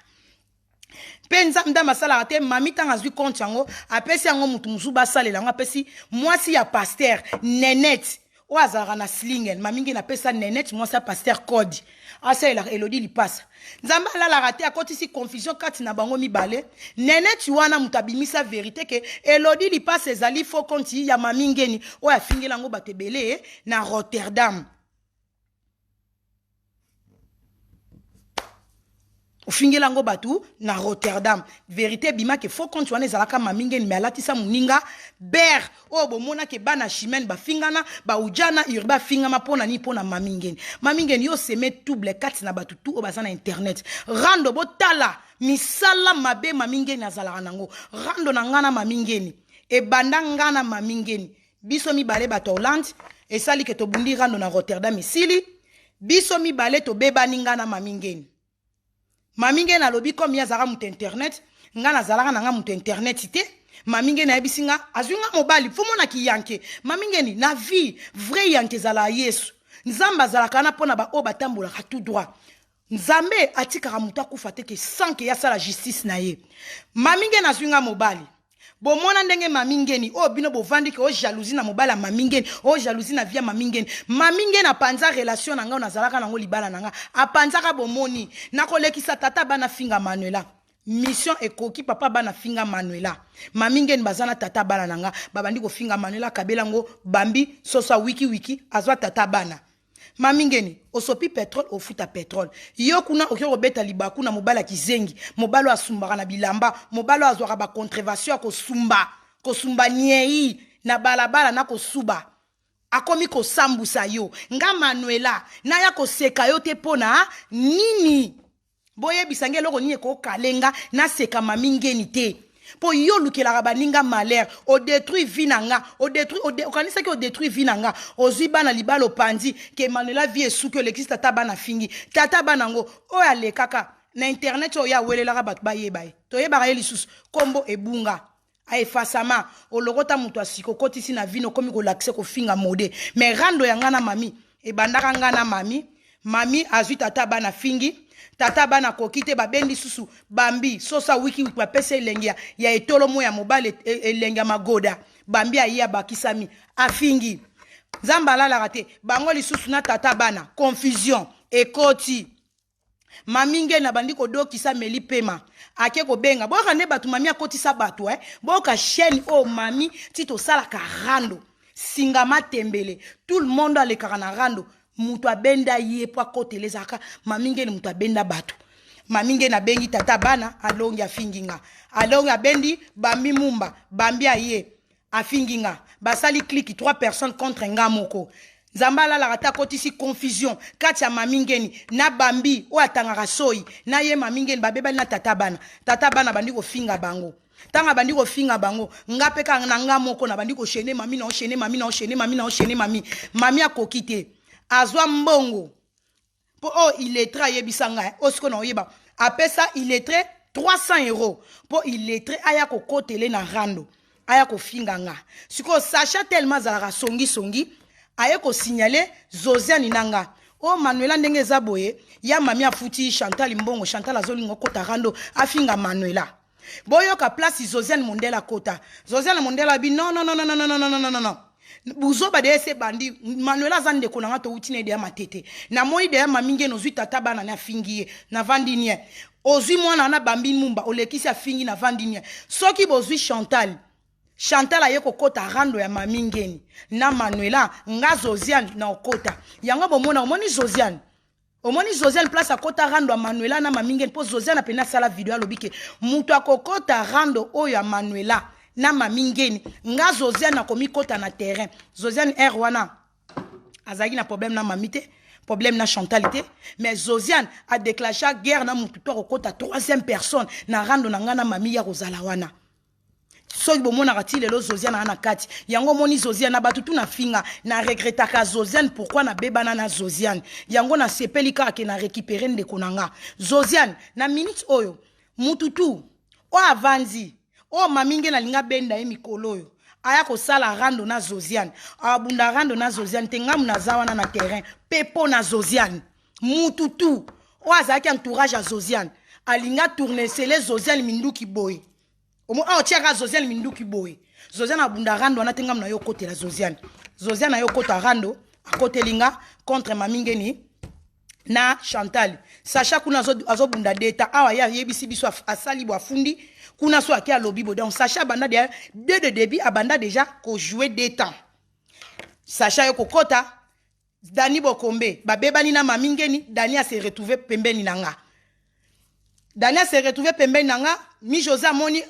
pe nzambe masala kate mami tant azwi compte yango apesi yango mutu musu basalela yango apesi mwasi ya pasteur Nenette o azara na slingen mamingi na pesa Nenette mwasi ya pasteur code asa ela Elodie Lipasa nzamba la raté a kotisi confusion kati na bango mibale Nenette wana mutabimisa vérité ke Elodie Lipasa ezali faux compte ya mamingeni o ya fingela ngo batebele na Rotterdam ofingela ngo batu na Rotterdam vérité bima ke faux compte wana ezalaka mamingeni mais alatisa muninga ber o bomona ke bana chimene ba fingana ba ujana urba fingama pona ni pona mamingeni yo seme double kati na batu tout o bazana internet rando botala misala mabe mamingeni azalaka nango rando na ngana mamingeni e banda ngana mamingeni biso mibale bato Hollande esali ke to bundi rando na Rotterdam isili biso mibale to bebani ngana mamingeni maminge na lobi comme ya zara mutu internet nga na zalaka na nga mutu internet te maminge na ebisinga azunga mobali fumona ki yanke maminge ni na vie vrai yanke zala Yesu nzamba zalaka na pona ba o batambola ka tout droit nzambe atikaka mutu akufa te ke sans que ya sala justice na ye maminge na zunga mobali bomona ndenge mamingeni o bino bovandi ke o jalousie na mobala mamingeni o jalousie na via mamingeni na panza relation na nga na zalaka nango libala na nga apanzaka bomoni nakolekisa tata bana finga Manuela mission ekoki papa bana finga Manuela mamingeni bazana tata bana na nga babandi ko finga Manuela kabela ngo bambi sosa wiki azwa tata bana mami ngeni osopi pétrole ofuta pétrole yo kuna okyo kobeta libaku na mobala kizengi mobalo asumbaka na bilamba mobalo azwaka ba contravention kosumba nyei na balabala na kosuba akomi kosambusa yo nga Manuela na ya koseka yo te pona nini boye bisange loko nini ko kalenga na seka mami ngeni te po yo lukelaka baninga malheur o détruit vinanga o kanisa ki o détruit vinanga ozwi bana libalo pandi ke Manuela vie esuki olekisi tata bana fingi tata bana ngo oyo alekaka na internet oyo awelelaka bato bayeba ye toyebaka ye lisusu kombo ebunga aefasama olokota mutu asiko kotisi na vino komi kolakise kofinga mode me rando yanga na mami ebandaka nga na mami azwi tata bana fingi tata bana kokite babendi susu bambi sosa wiki bapesa elenge ya etolo mo ya mobile elenge magoda bambi ayi bakisami afingi nzamba alalaka te bango lisusu na tata bana confusion ekoti mami nge na bandi kodokisa meli pema ake kobenga boka nde batu mami akotisa batu boka chaîne o mami tito sala ka rando singama tembele tout le monde alekaka na rando mutu abenda ye po akotelezaka mami nge ni mutu abenda batu mami nge na bengi tata bana alongi afinginga alongi abendi bambi mumba bambi aye afinginga basali clique 3 personnes contre nga moko Zambala la rata kotisi confusion kati ya mami ngeni na bambi o atangaka soyi na ye mami ngeni babeba na tata bana bandi ko finga bango tanga bandi ko finga bango ngape ka na nga moko na bandi ko chaîner mami na enchaîner mami akokite azwa mbongo po il est très yebisanga osko na oyeba apesa il est très 300 € po il est très aya ko kotele na rando aya ko finga nga siko sacha tellement zalaka songi aye ko signaler Josiane nanga o Manuela ndenge zaboye ya mami afuti Chantal mbongo Chantal azolingo kota rando afinga Manuela boyo ka place Josiane Mondela kota Josiane Mondela bi non buzo ba de bandi Manuela zande ko nanga to utine de ya matete na moi de ya mami nge no zuita tabana na fingiye na vandinie ozui mwana na bambi mumba olekisi afingi na vandinie soki bozui Chantal aye kokota rando ya mami ngeni na Manuela nga Josiane na okota yango bomona omoni Josiane place akota rando ya Manuela na mami ngeni po Josiane apena sala video alobike mutu akokota rando oyo ya Manuela na mami ngeni nga Josiane akomi kota na terrain Josiane wana azaki na problème na mamite problème na Chantalité mais Josiane a déclenché guerre na mutu to kokota 3e personne na rando na nga na mami ya kozala wana soki bomona kati lelo Josiane na kati yango moni Josiane na batutu na finga na regretaka Josiane pourquoi na bebana na Josiane yango na sepelika ke na récupérer ndeko nanga Josiane na minute oyo mututu o avanzi o maminge na linga benda mikolo oyo aya ko sala rando na Josiane abunda rando na Josiane tengamu na zawana na terrain pepo na Josiane mututu o azaki entourage à Josiane alinga tourner c'est Josiane minduki boy omo tiaka Josiane minduki boy Josiane abunda rando na tengamu na yo kote la Josiane na yo kota rando akotelinga contre mamingeni na Chantal Sacha kuna azobunda data awa ya yebisi biso asali bo afundi kuna so akia lobby bo donc Sacha banda de début abanda déjà ko jouer des temps Sacha yo kokota Dani Bokombe babebani na mamingeni Dani a se retrouver pembeni nanga mi José moni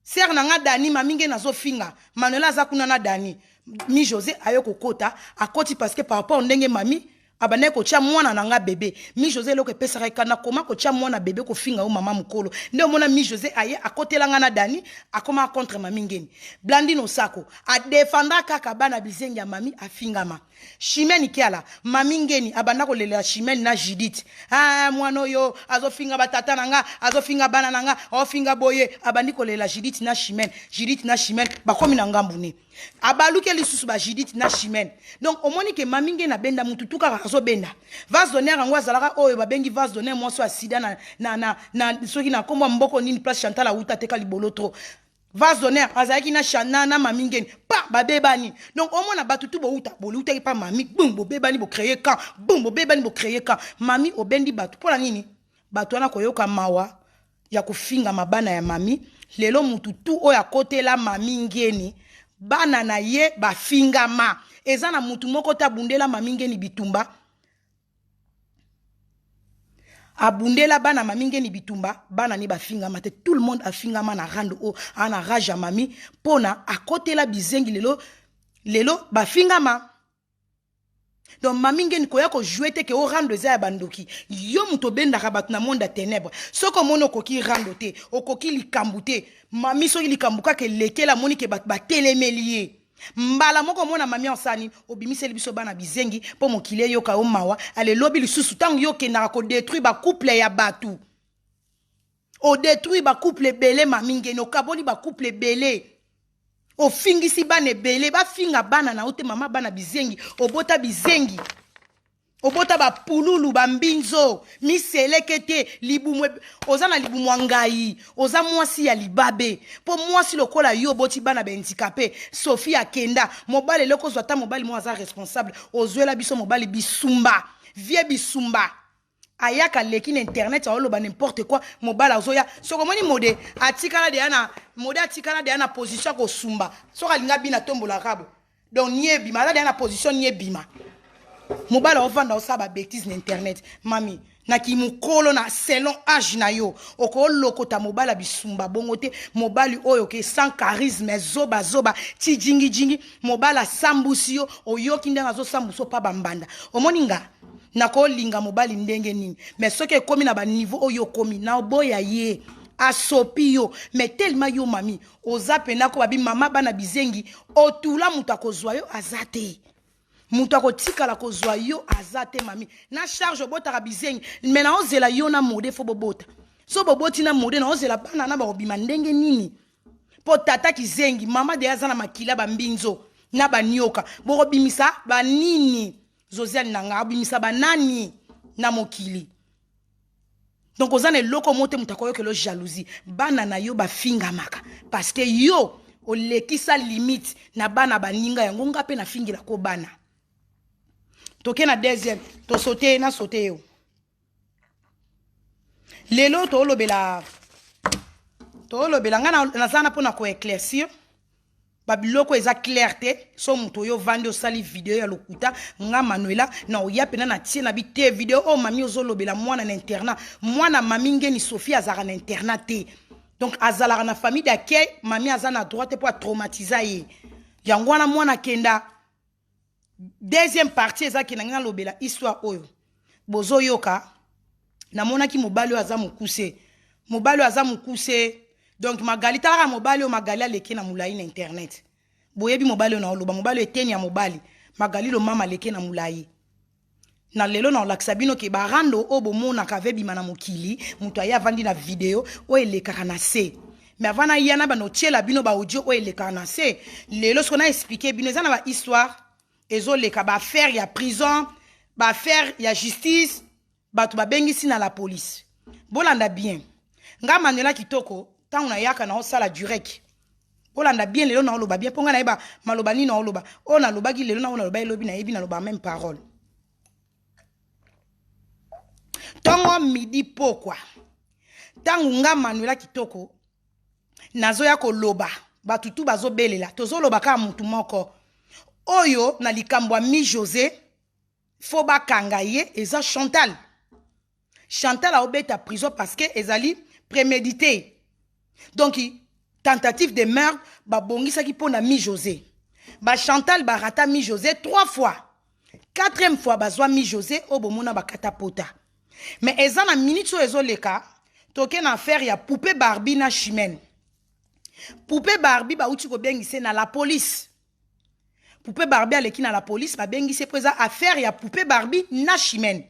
ser nanga Dani mamingeni nazo finga Manuela zakuna na Dani mi José ayo kokota akoti parce que par rapport ndenge mami abane ko tia mwana nanga bébé mi José loko pesaka kana koma ko tia mwana bébé ko finga o mama mukolo nde mona mi José aye akotelanga na Dani akoma contre mami ngeni Blandino Sako a défendre kaka bana bizengi ya mami afingama Chimène kiala mami ngeni abanda ko lela Chimène na Judith mwana yo azofinga batata nanga azofinga bana nanga ofinga boye abandi ko lela Judith na Chimène bakomi na ngambuni abaluke lisusu ba Judith na Chimène donc omoni ke mami ngeni na benda mutu tuka zo benda vase d'honneur ngo azalaka oyo babengi vase d'honneur mwaso asida na soki na kombo mboko nini place Chantal a uta teka libolo trop vase d'honneur azalaki na Chana na mami ngeni pa babebani donc omona batutu bo uta pa mami bum bo bebani bo créer camp bum bo bebani bo créer camp mami obendi batu pola nini batu wana koyoka mawa ya kufinga mabana ya mami lelo mutu tu oya kote la mami ngeni bana na ye bafingama eza na mutu moko ta bundela mamingeni bitumba abundela bana mamingeni bitumba bana ni bafingama te tout le monde afingama na rando o ana raja mami pona akotela bizengi lelo bafingama donc mamingeni koya ko jouer te ke o rando za ya bandoki yo muto bendaka batu na monde ya ténèbres soko mono koki rando te okoki likambu te mami soki likambuka ke lekela moni ke batu batelemeli mbala moko mona mami osani obimiseli biso bana bizengi po mokile yoka o mawa ale lobi lisusu tangu yo kendaka ko détruire ba couple ya batu o détruire ba couple belé mamingeni okaboli ba couple belé o fingisi bana belé ba finga bana na ote mama bana bizengi obota bizengi obota ba pululu ba mbinzo miselekete libumwe oza na libumwa ngai oza mwasi ya libabe po mwasi lokola yo boti bana ba handicapé Sophie akenda mobali loko zwata mobali mo aza responsable ozwela biso mobali bisumba vie bisumba ayaka leki na internet aoloba n'importe quoi mobala ozoya soko moni mode atikala de ana position ko sumba soka linga bina tombola rabo donc nie bima la de ana position nie bima mobala ovanda osaba bêtise na internet mami na ki mukolo na selon âge na yo oko lokota mobala bisumba bongo te mobali oyo ke sans charisme zoba ti jingi mobala sambusi yo oyoki ndanga zo sambuso pa bambanda omoninga nako linga mobali ndenge nini mais soki ekomi na ba niveau oyo komi na boya ye asopi yo mais tellement yo mami ozape nako babi mama bana bizengi otula mutu akozwa yo azate mutu akotikala kozwa yo azate mami na charge obotaka bizengi mais na ozela yo na mode fo bobota so boboti na mode na ozela bana na bakobima ndenge nini po tata kizengi mama de azana makila bambinzo na banyoka bokobimisa banini Josiane nanga abimisa banani na mokili donc ozana eloko mote mutakoyo ke lo jalousie bana na yo bafinga maka parce que yo olekisa limite na bana baninga yango ngape na fingila ko bana toke na deuxième to sauter na sauter yo lelo to lobela ngana nazana pona ko éclaircir babiloko eza clarté so muto yo vandi osali video ya lokuta nga Manuela na oya pena na tie na bite video o mami ozolobela mwana na internat mwana mami ngeni Sophie azara na internat te donc azala na famille d'accueil mami azana droite pour traumatiser ye yango wana mwana kenda deuxième partie eza kena nga lobela histoire oyo bozo yoka na mona ki mobali aza mukuse donc magali talaka mobali o magali aleke na mulai na internet boyebi mobali na oloba mobali eteni ya mobali magali lo mama leke na mulai na lelo na olakisa bino ke barando o bomona kave bima na mokili mutu aya vandi na video o elekaka na se mais avant na yana bano tiela bino ba audio o elekaka na se lelo ce qu'on a expliqué bino eza na ba histoire ezoleka ba affaire ya prison ba affaire ya justice batu babengisi na la police bolanda bien nga Manuela kitoko tant on a yaka na osala direct olanda bien lelo na oloba bien ponga na yeba maloba ni na oloba o na loba gi lelo na oloba elobi na yebi na loba même parole tongo midi pokwa tangu nga Manuela kitoko nazo ya ko loba batutu bazo belela tozo loba ka mutu moko oyo na likambwa mi José foba kangaye eza Chantal a obeta prison parce que ezali prémédité. Donc, tentative de meurtre, ba bongisa ki pona mi José. Ba Chantal ba rata mi José 3 fois. 4e fois ba zwa mi José obomona ba katapota. Mais ezana minute so ezoleka, toke na affaire ya poupée Barbie na Chimène. Poupée Barbie ba uti ko bengise na la police. Poupée Barbie aleki na la police ba bengise preza affaire ya poupée Barbie na Chimène.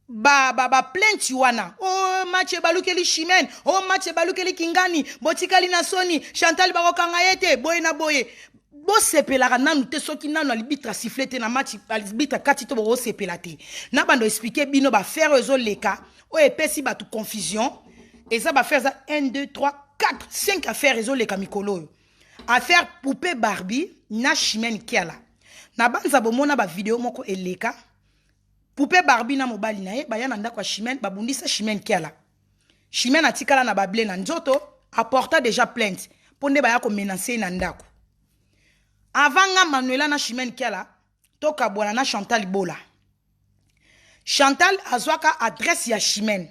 Ba plainte wana oh match balukeli Chimène oh match balukeli Kingani botikali na Sony Chantal bakokanga yete boye na boye bo sepelaka nanu te soki nanu alibitra sifflete na match alibitra kati to bo sepelate na bando expliquer bino ba faire ezoleka o epesi batu confusion et ça ba faire ça 1 2 3 4 5 affaires ezoleka mikolo affaire poupée Barbie na Chimène kiala na banza bomona ba vidéo moko eleka poupée Barbie na mobali na ye baya na ndako Chimène babundisa Chimène kiala Chimène atikala na bablé na nzoto apporta déjà plainte Ponde ba ya ko menacer na ndako. Avant nga Manuela na Chimène Kiala, toka bwana na Chantal Bola. Chantal azwaka adresse ya Chimène.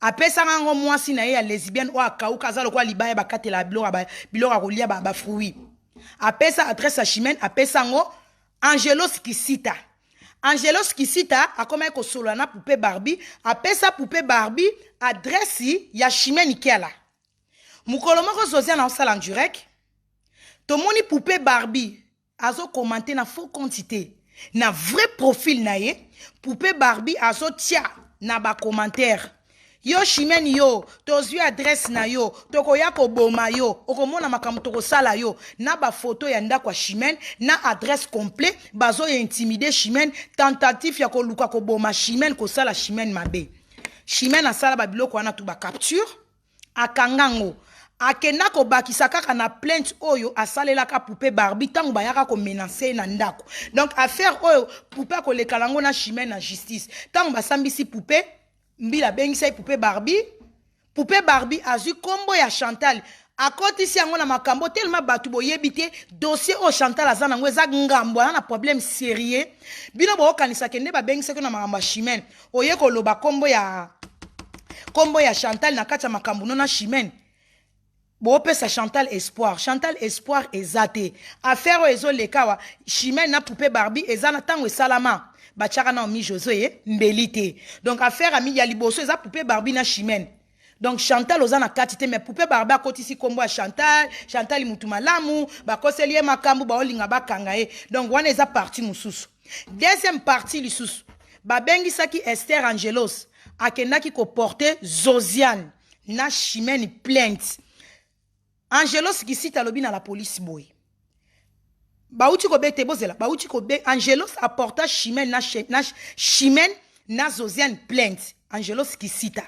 Apesa ngo mwasi na ye ya lesbienne o akauka azalo kwa libaya bakatela bilora kolia ba fruit. Apesa adresse ya Chimène, apesa ngo Angelos Kisita. Angelos Kisita akoma ko solo na poupée Barbie, apesa poupée Barbie adresse ya Chimène Kiala. Mukolo moko Zosia na osala en direct. Tomoni poupée Barbie azo commenter na faux quantité. Na vrai profil na ye, poupée Barbie azo tia na ba commentaire. Yo Chimène yo, tozwi adresse na yo, tokoya ko boma yo, okomona makambo toko sala yo, na ba photo ya ndako Chimène, na adresse complet, bazo ya intimider Chimène, tentative ya ko luka ko boma Chimène ko sala Chimène mabe. Chimène a sala ba biloko wana tu ba capture, akangango. Akenda ko bakisaka ka na plainte oyo asalela ka poupée Barbie tango bayaka ko menacer na ndako. Donc affaire oyo poupée ko lekalango na Chimène na justice. Tango basambisi poupée mbila bengisa poupée Barbie. Poupée Barbie azu kombo ya Chantal. Akoti si yango na makambo tellement batu boyebite dossier o Chantal azana ngo eza ngambo na problème sérieux. Bino bo kanisa kende ba bengisa ko na makambo Chimène. Oye ko loba kombo ya Chantal na kati ya makambo na Chimène. Bo pesa Chantal Espoir. Chantal Espoir ezate. Affaire ezo lekawa. Chimène na poupée Barbie ezana tango salama. Bachaka na omi Josué mbelite. Donc affaire ami ya liboso eza poupée Barbie na Chimène. Donc Chantal ozana katite mais poupée Barbie akoti si kombo ya Chantal. Chantal mutu malamu. Bakoseli makambu ba olinga bakanga ye. Donc wana eza partie mususu. Deuxième partie lisusu. Babengi saki Esther Angelos. Akendaki ko porter Zosiane na Chimène plainte. Angelos Kisita lobi na la police boy. Bauti ko bete bozela. Bauti ko be Angelos apporta Chimène na Zosiane plainte. Angelos Kisita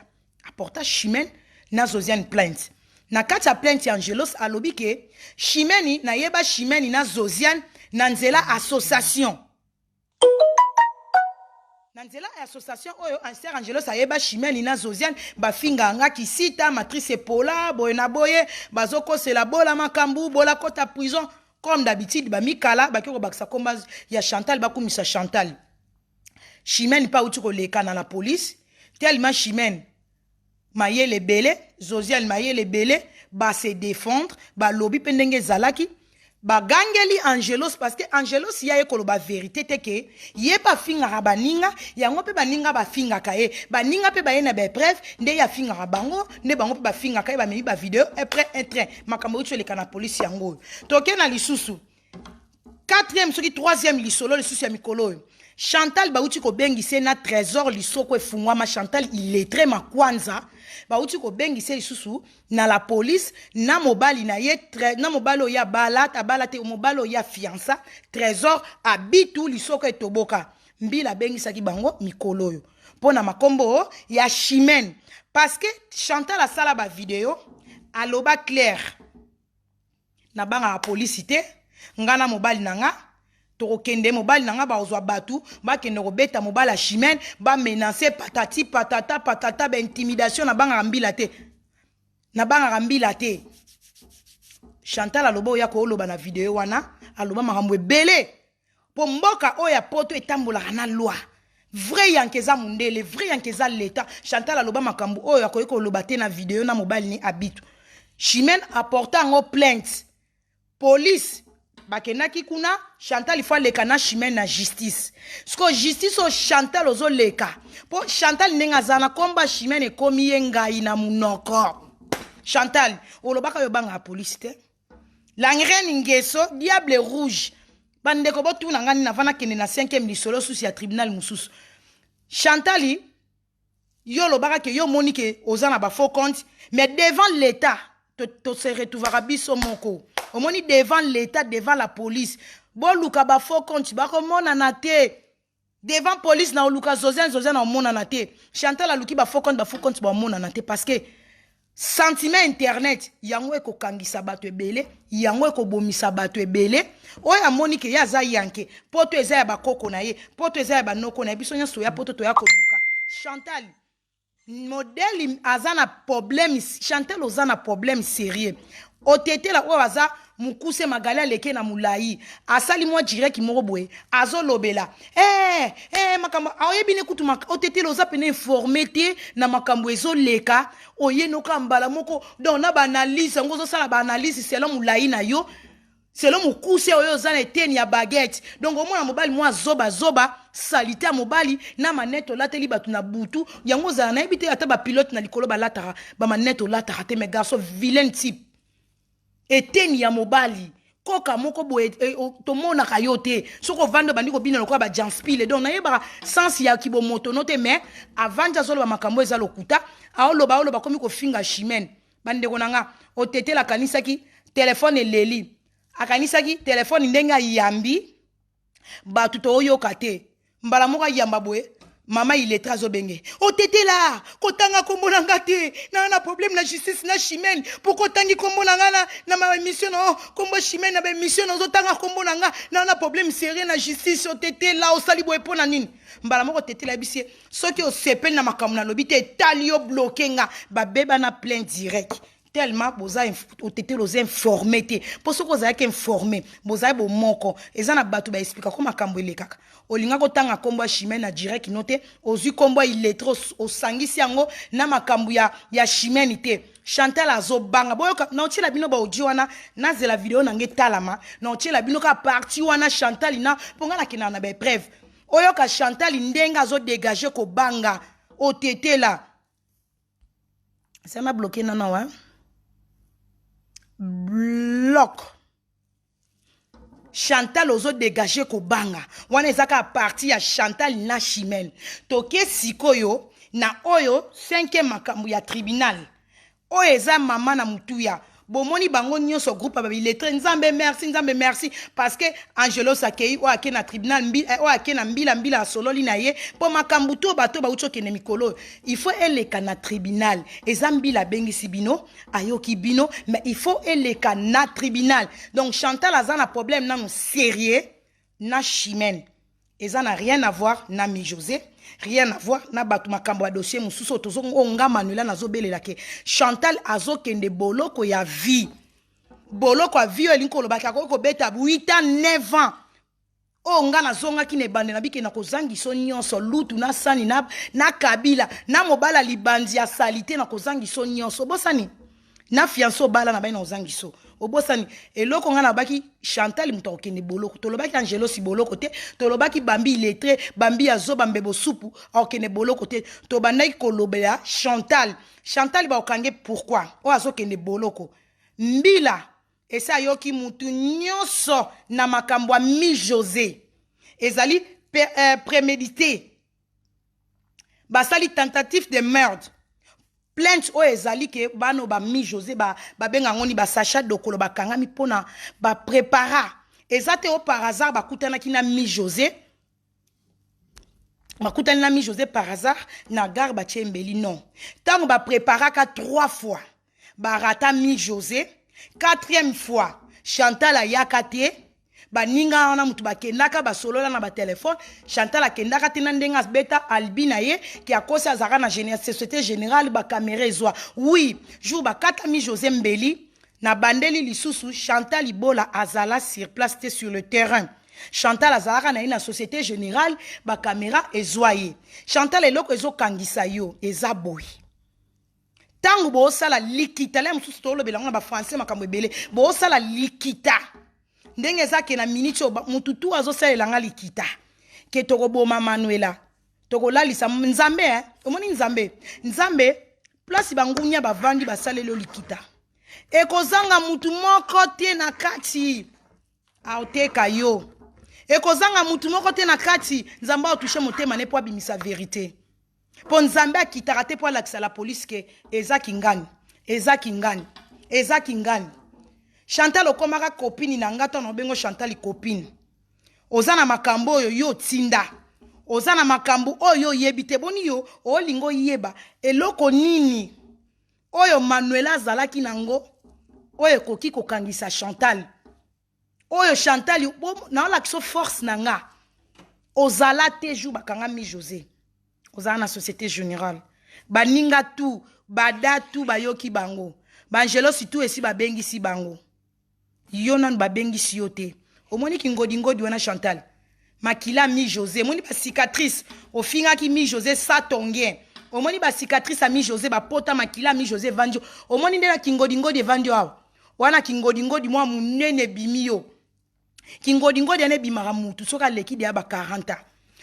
apporta Chimène na Zosiane plainte. Na kati ya plainte ya Angelos alobi ke Chimène na yeba Chimène na Zosiane na nzela association. Nanzela association oyo Esther Angelos ayeba Chimène na Zosiane bafinga nga Kisita matrice Paula boyena boye bazoko sela bola makambu bola kota prison comme d'habitude ba mikala bakiko bakisa komba ya Chantal bakumisa Chantal. Chimène pa uti ko leka na la police tellement Chimène mayele belé Zosiane mayele belé ba se défendre ba lobby pendenge zalaki. Ba gangeli Angelos parce que Angelos ya ekolo ba vérité te ke ye pa finga baninga yango pe baninga ba finga kae baninga pe ba yena ba preuve nde ya finga bango nde bango pe ba finga kae ba memi ba vidéo après un train makambo utu le kana police yango toke na lisusu quatrième soki troisième lisolo lisusu ya mikolo Chantal bauti ko bengise na trésor lisoko efungwama Chantal illettré makwanza bauti ko bengise lisusu na la police na mobali na ye na mobalo ya balate mobalo ya fiança trésor abitu lisoko etoboka mbila bengisa ki bango mikolo yo pona makombo ya Chimène parce que Chantal a sala ba vidéo aloba clair na banga la policité ngana mobali nanga kende mobali nanga ba ozwa batu ba kende robeta mobala Chimène ba menacer patati patata ba intimidation na banga rambila te Chantal aloba ya ko loba na vidéo wana aloba makambo ebele po mboka oya poto etambola na loi vrai yankeza mundele vrai yankeza l'état Chantal aloba makambo oya ko loba te na vidéo na mobali ni abitu Chimène apporta ngo plainte police bakenaki kuna Chantal il faut leka na Chimène na justice sko justice o Chantal ozo leka po Chantal nenga zana komba Chimène ekomi yengai na munoko Chantal olobaka yo banga police te l'angren ngeso diable rouge bandeko botu na ngani na vana kende na 5e lisolo susi ya tribunal mususu Chantal yo lobaka ke yo monike ozana ba faux compte mais devant l'état to se retrouvera biso moko omoni devant l'état devant la police bo luka ba faux compte ba ko mona na te devant police na luka Zosiane na mona na te Chantal a luki ba faux compte ba mona na te parce que sentiment internet yango eko kangisa bato ebele yango eko bomisa bato ebele oya monike ya za yanke poto eza ya bakoko na ye poto eza ya banoko na ye biso nyaso ya poto to ya koluka Chantal modèle azana problème Chantal ozana problème sérieux otete la oyo mukuse magala leke na mulai asali mwa direct moko boye azolobela makambo ayebi ne kutu otete loza pene informé te na makambo ezoleka oyenoka mbala moko donc na ba analyse ngo zosala ba analyse selon mulai na yo selon mukuse oyo za na eteni ya baguette donc omona mobali mwa zoba salite ya mobali na manette olateli batu na butu yango zala na yebi te ata ba pilote na likolo balataka ba manette olataka te mais garçon vilain type eteni ya mobali koka moko boye tomona kayote soko vando bandiko bina lokola ba janspile donc nayeba sens ya kibomoto note mais avant ja solo ba makambo eza lokuta aoloba komi ko finga chimene bandeko nanga otete la kanisa ki telefone eleli akanisa ki telefone ndenga yambi batu to oyoka te mbala moko yamba boye mama il est très obengé otete la kotanga kombo nanga te na problème na justice na chimene pour kotangi kombo nanga na ma mission no kombo chimene na ba mission no zotanga kombo nanga na problème sérieux na justice otete la osali boye pona nini mbala moko tete la bisie soki osepeli na makambo na lobi te talio bloqué nga ba beba na plein direct tellement boza otete loza informé te pour ce que que informé boza bo moko ezana batu ba expliquer comment makambo elekaka olinga kotanga kombo chimene na direct note ozu kombo illetro osangisi yango na makambo ya chimene te Chantal azobanga boyoka na otila bino ba audio wana na zela video na ngetalama na otila bino ka parti wana Chantal na ponga na kina na ba preuve oyoka Chantal ndenga zo dégager ko banga otete la ça m'a bloqué non ouais bloc Chantal ozo dégager ko banga wana ezaka parti ya Chantal na chimene toke sikoyo na oyo 5e makambo ya tribunal oyo eza mama na mutuya bomoni bango nyonso groupe ba biletre nzambe merci parce que Angelo Sakei o ake na tribunal o ake na mbila sololi na ye po makambu to bato ba ucho kene mikolo il faut eleka na tribunal ezambila bengisi bino ayoki bino mais il faut eleka na tribunal donc Chantal azana problème na sérieux na chimene eza na rien à voir na mi José rien à voir na batu makambo ya dossier mususu tozongo nga Manuela nazobelela ke Chantal azokende boloko ya vie boloko ya vie elinko lobaki akoko beta 8 ans 9 ans o nga nazonga ki ne bande na bike na kozangi so nyonso lutu na sani na kabila na mobala libandi ya salite na kozangi so nyonso bosani na fianso bala na bai na ozangi so obosani eloko nga na baki Chantal muto okende boloko tolobaki Angelo si boloko te tolobaki bambi lettré bambi azoba mbebo supu okende boloko te to bandaki kolobela Chantal ba okange pourquoi o azokende boloko mbila esa yoki mutu nyonso na makambo mi José ezali prémédité basali tentative de meurtre plainte o ezali ke bano ba mi José ba benga ngoni ba Sacha Dokolo ba kangami pona ba prépara ezate o par hasard ba kutana kina mi José ba kutana na mi José par hasard na gare ba Tchembeli non tango ba prépara ka 3 fois ba rata mi José 4e fois Chantal ayakate baninga wana mutu bakendaka basolola na ba téléphone Chantal akendaka tena ndenga beta albina ye ki akosa azaka na société générale ba caméra ezwa oui jour ba katami José Mbeli na bandeli lisusu Chantal Ibola azala sur place te sur le terrain Chantal azalaka na société générale ba caméra ezwa ye Chantal eloko ezokangisa yo eza boy tango bo sala likita le mususu tolobela ngona ba français makambo ebele bo sala likita ndenge zake na minute mututu azosalela nga likita ke tokoboma Manuela tokolalisa nzambe omoni nzambe place bangunya bavandi basalelo likita ekozanga mutu moko te na kati aoteka yo ekozanga mutu moko te na kati nzambe atushe motema ne po abimisa vérité po nzambe akitaka te po alakisa la police ke ezaki ngani Chantal okomaka copine na ngata no bengo Chantal copine ozana makambo oyo yo tinda ozana makambo oyo yebite boni yo olingo yeba eloko nini oyo Manuela zalaki nango oyo koki kokangisa Chantal oyo Chantal na ola kiso force nanga ozala te jou bakanga mi José ozana na société générale baninga tu badatu bayoki bango Banjelo surtout esi babengisi bango. Yo nan babengisi yo te. Omoni ki ngodi wana Chantal. Makila mi José. Omoni ba cicatrice. Ofinga ki mi José sa tongien. Omoni ba cicatrice a mi José ba pota makila mi José vandio. Omoni ndena ki ngodi vandio awa. Wana ki ngodi mwa munene bimi yo. Ki ngodi ane bimara mutu. Soka leki de aba 40 ans.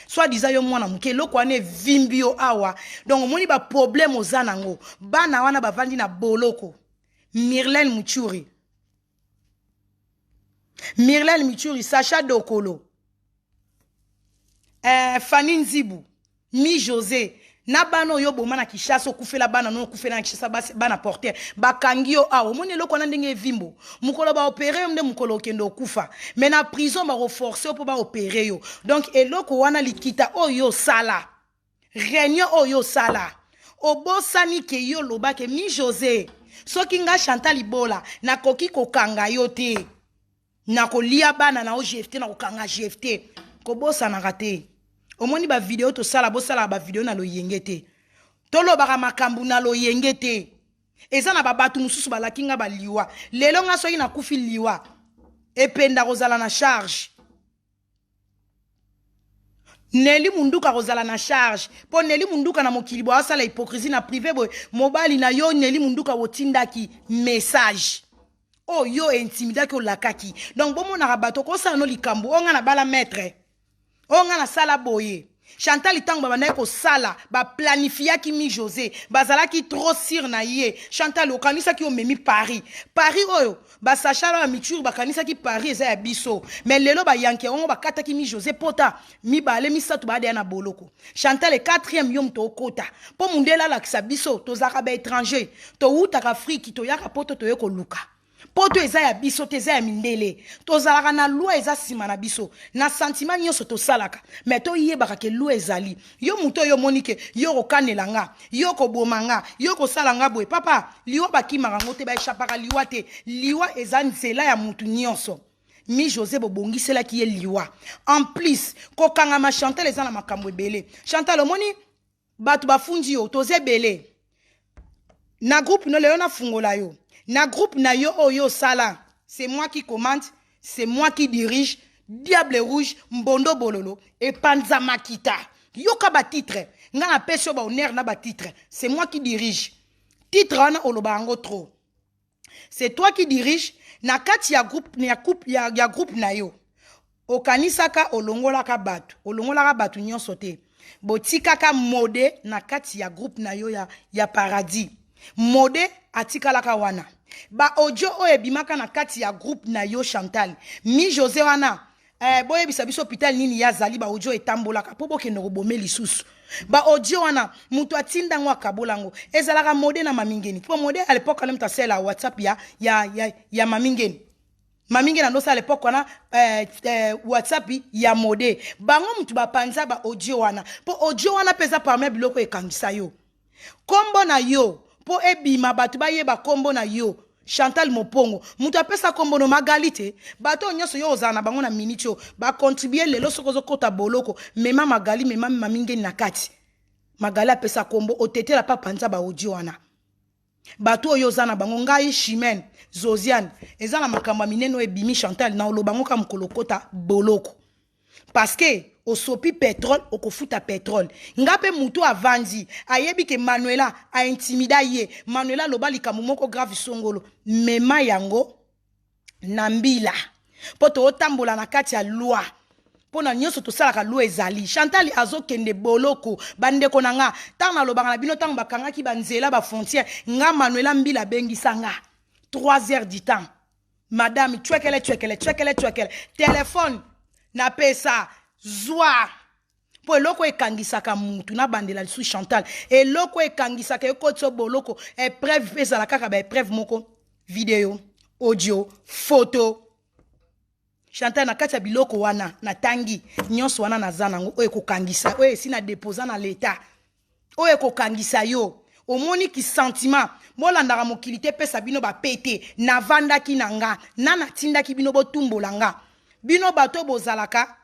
Soit disant yo mwana muke loko ane vimbi yo awa. Donc omoni ba problème ozanango. Bana wana ba vandi na boloko. Myrlène Muchuri. Myrlène Muchuri, Sacha Dokolo. Fanny Nzibu. Mi José. Na bano yo bomana Kishasa okufela bana no okufela na Kishasa bana porter. Bakangi yo awo. Moni loko na ndenge vimbo. Mukolo ba opérer mde mukolo kendo okufa. Mais na prison ba reforcer po ba opérer yo. Donc eloko wana likita oyo sala. Réunion oyo sala. Obosani ke yo loba ke Mi José. Soki nga Chantal Ibola na koki kokanga yo te. Na kolia bana na o GFT na kokanga GFT. Kobosa na rate. Omoni ba video to sala bo sala ba video na lo yengete. Tolo baka makambu na lo yengete. Eza na babatu mususu balakinga ba liwa. Lelo nga soki na kufi liwa. Ependa kozala na charge. Neli munduka kozala na charge. Po Neli munduka na mokili bo asala hypocrisie na privé boy. Mobali na yo Neli munduka wotindaki message. Oh yo intimidaki o lakaki. Donc bomo na rabato ko sa no likambu onga na bala maître. Onga na sala boye. Chantal itango baba na ko sala ba planifia ki Mi José. Bazala ki trop sir na ye. Chantal okanisa ki o memi Paris. Paris oyo ba Sacha la Muchuri ba kanisa ki Paris eza ya biso. Mais lelo ba yanke ongo ba kata ki Mi José pota mi bale mi satu ba de na boloko. Chantal e 4e yom to kota. Po mundela la kisa biso to zaka ba étranger. To uta ka Afrique to yaka poto to yeko luka. Poto eza ya biso te eza ya mindele. To zalaka na loi eza sima na biso. Na sentiment nyonso to salaka. Mais to yebaka ke loi ezali. Yo muto yo monike yo kokanela nga. Yo ko bomanga. Yo ko salanga boy. Papa, liwa bakimaka ngo te ba echapaka liwa te. Liwa eza nzela ya mutu nyonso. Mi José bobongisela ki ye liwa. En plus, kokanga ma Chantal eza na makambo ebele. Chantal omoni batu bafundi yo toze bele. Na groupe no leo na fungola yo. Na groupe na yo oyo sala, c'est moi qui commande, c'est moi qui dirige, Diable Rouge, Mbondo Bololo, et Panza Makita. Yo ka ba titre, nga na pesho ba honneur na ba titre, c'est moi qui dirige. Titre ana oloba ngo trop. C'est toi qui dirige, na kati ya groupe ya groupe na yo. Okanisaka olongola ka batu nyonso te. Botika ka mode na kati ya groupe na yo ya paradis. Mode atika laka wana. Ba audio o ebimaka na kati ya groupe na yo Chantal. Mi José wana. Boye bisabiso hôpital nini ya zali ba audio etambolaka. Po boke no robome lisusu. Ba audio wana mutu atinda ngwa kabolango. Ezalaka mode na mamingeni. Po mode à l'époque quand ta sela WhatsApp ya mamingeni. Mamingeni andosa à l'époque wana WhatsApp ya mode. Bango mutu ba panza ba audio wana. Po audio wana pesa parmi biloko ekangisa yo. Kombo na yo. Po ebima batu ba yeba kombo na yo Chantal Mopongo mutu apesa kombo no Magalite bato nyonso yo ozana bango na minitio ba contribuer lelo sokozo kota boloko mema Magali mema mamingeni na kati Magali apesa kombo otetela papa nza ba audio wana bato yo ozana bango ngai Chimène Zosiane ezana makambo mineno ebimi Chantal na olobango ka mkolokota boloko parce que osopi pétrole okofuta pétrole ngape mutu avanzi ayebi ke Manuela a intimida ye Manuela lobalika mumoko grave songolo mema yango nambila poto otambola na kati ya loi pona nyonso to salaka loi ezali Chantal azokende boloko bandeko nanga tanga lobanga na bino tanga bakanga ki banzela ba frontière nga Manuela mbila bengisa nga 3 heures du temps madame twekele téléphone na pesa Zwa po eloko ekangisaka mutu na bandela lisu Chantal eloko ekangisaka ekotso boloko épreuve pesa la kaka ba épreuve moko vidéo audio photo Chantal na kati ya biloko wana na tangi nyonso wana na zanango oyo ekokangisa oyo esina déposa na l'état oyo ekokangisa yo omoni ki sentiment bolandaka mokili te pesa bino ba pete na vandaki na nga na tindaki bino botumbola nga bino bato bozalaka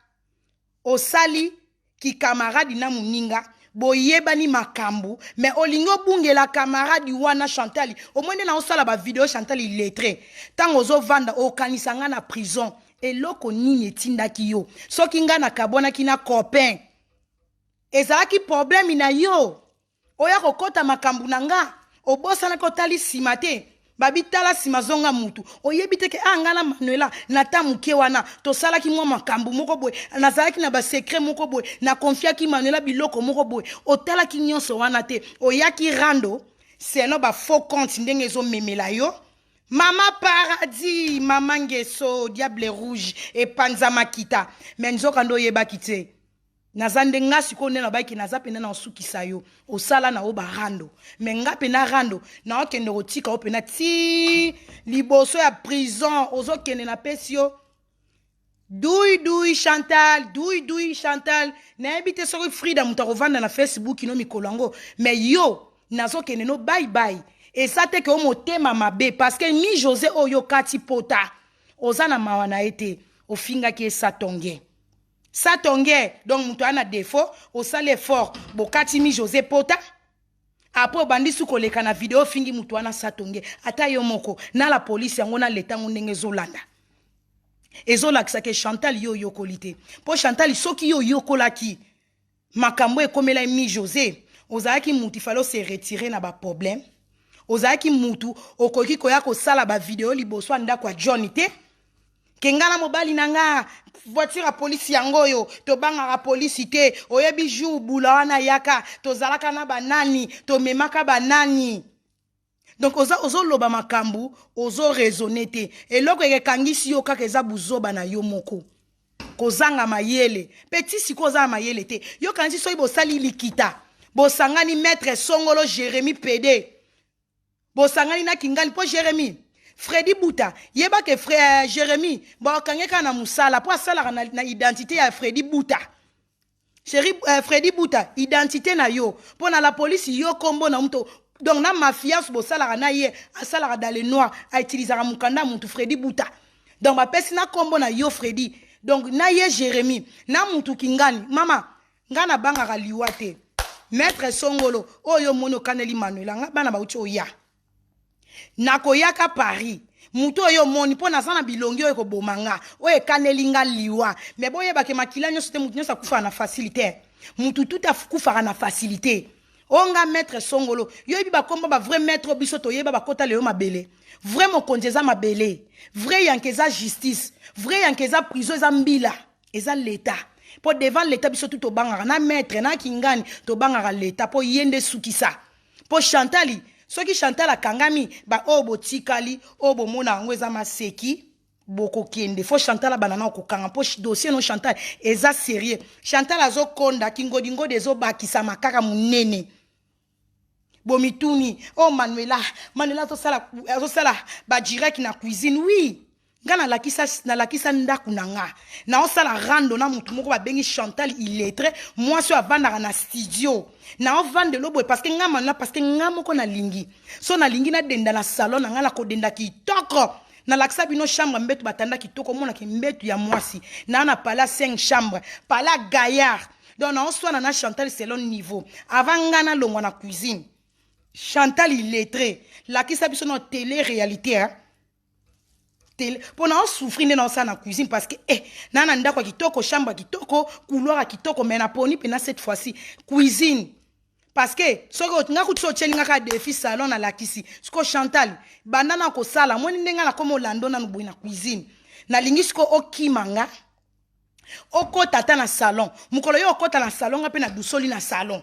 osali ki camarade na muninga boyebani makambu mais olingo bungela camarade wana Chantal au moins na osala ba vidéo Chantal illettré tango zo vanda okanisa nga na prison eloko nini etindaki yo soki nga na kabona kina copain ezalaki problème na yo oya kokota makambu na nga obosana ko tali simate babi tala simazonga mutu oyebi te ke angana Manuela nata muke wana to sala ki mwa makambu moko boy nazalaki na ba secret moko boy na confia ki Manuela biloko moko boy otala ki nyonso wana te oyaki rando seno ba faux compte ndenge zo memela yo Mama Paradis Mama Ngeso Diable Rouge et Panza Makita menzo kando yeba kite nazande nga sikone na baki nazapena na osukisa yo osala na oba rando menga pena rando na okende kotika opena ti liboso ya prison ozokende na pesio Doui Chantal na ebite soko Frida mutakovanda na Facebook no mikolango mais yo nazokende no bye et ça te que o motema mabe parce que mi José oyo kati pota ozana mawana ete ofinga ki satonge donc mutu ana défaut au sale effort bokati mi José pota après bandi sukoleka na vidéo fingi mutu ana satonge ata yo moko na la police yango na leta ndenge zolanda ezolakisa ke Chantal yo yokolite po Chantal soki yo yokolaki makambo ekomela mi José ozaki mutu falo se retirer na ba problème ozaki mutu okoki koya ko sala ba vidéo liboso anda kwa Johnny te kengana mobali nanga voiture a police yango yo to banga a police te oyebi jour bula wana yaka to zalaka na banani to memaka banani donc ozo loba makambu ozo raisonner te eloko ekangisi yo kaka eza buzoba na yo moko kozanga mayele petit siko za mayele te yo kanzi so ibo sali likita bo sangani maître Songolo Jérémy PD bo sangani na kingani po Jérémy Freddy Bouta yeba ke frère Jérémy ba kangeka na musala po asala na identité ya Freddy Bouta Freddy Bouta identité na yo po na la police yo kombo na mto donc na mafia bo sala na ye asala dans le noir a utiliser mukanda mutu Freddy Bouta donc ba pesi na kombo na yo Freddy donc na ye Jérémy na mutu kingani mama ngana banga ka liwate maître Songolo oyo mono kaneli Manuela nga bana ba uchi oya nakoyaka Paris muto oyo moni pona sana bilongi oyo kobomanga oyo kanelinga liwa mais boye ba ke makila nyoso te mutu nyosa kufa na facilité mutu tout kufa na facilité onga maître Songolo yo bi ba komba ba vrai maître biso to yeba ba kota leo mabele vrai mokonzi eza mabele vrai yankeza justice vrai yankeza prison eza mbila eza l'état po devant l'état biso tout obanga na maître na kingani to banga l'état po yende sukisa po Chantali soki Chantal akangami ba obo tikali obo mona ngweza maseki boko kende fo Chantal banana okokanga po dossier no Chantal eza sérieux Chantal azokonda kingodingo dezo bakisa makaka munene bomituni oh Manuela to sala ba direct na cuisine oui ngana lakisa ndaku nanga na osala rando na mutu moko ba bengi Chantal illettré moi so avanda na studio na ovande lobo parce que ngama na parce que ngamo ko na lingi so na lingi na denda na salon na ngala ko denda kitoko na lakisa bino chambre mbetu batanda kitoko mona ke mbetu ya mwasi na pala 5 chambres pala gaillard donc na oswana na Chantal selon niveau avant ngana longwa na cuisine Chantal illettré lakisa biso na télé réalité hein pour na souffrir dans ça na cuisine parce que nana ndako kitoko chambre kitoko couloir kitoko mais na poni pena cette fois-ci cuisine parce que soko nga kutso chelinga ka défi salon na lakisi siko Chantal banana ko sala moni ndenga na komo lando na nubu na cuisine na lingisiko okimanga okota ta na salon mukolo yo okota na salon ngape na dusoli na salon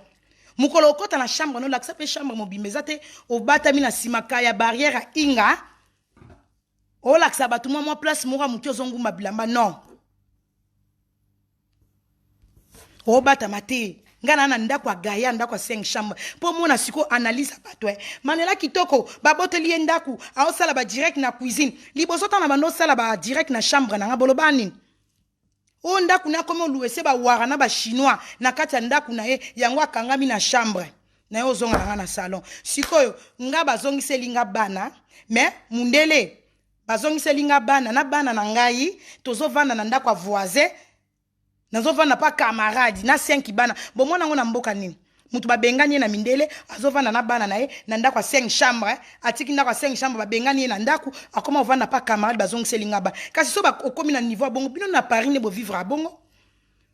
mukolo okota na chambre no lakisa pe chambre mobimezate obata mi na simaka ya barrière inga o lakisa batu mwa place moko mutu ozongumba bilamba non o bata mate ngana na ndako agaya ndako 5 chambre po mona siko analyse bato Manuela kitoko baboteli ndaku a sala ba direct na cuisine liboso ta na bando sala ba direct na chambre na ngabolo bani o ndaku na komo luese ba wara na ba chinois na kati ya ndaku na ye yango akangami na chambre na yo zonga na salon sikoyo ngaba zongiseli ngabana mais mundele bazongiselinga bana na bana na ngai tozovanda na ndako voisin nazovanda pa camarade na 5 bana bomona ngo na mboka nini mutu babengani na mindele azovanda na bana na ye na ndako 5 chambre atiki ndako 5 chambre babengani na ndako akoma ovanda pa camarade bazongiselinga ba kasi so ba okomi na niveau bongo bino na Paris ne bo vivre a bongo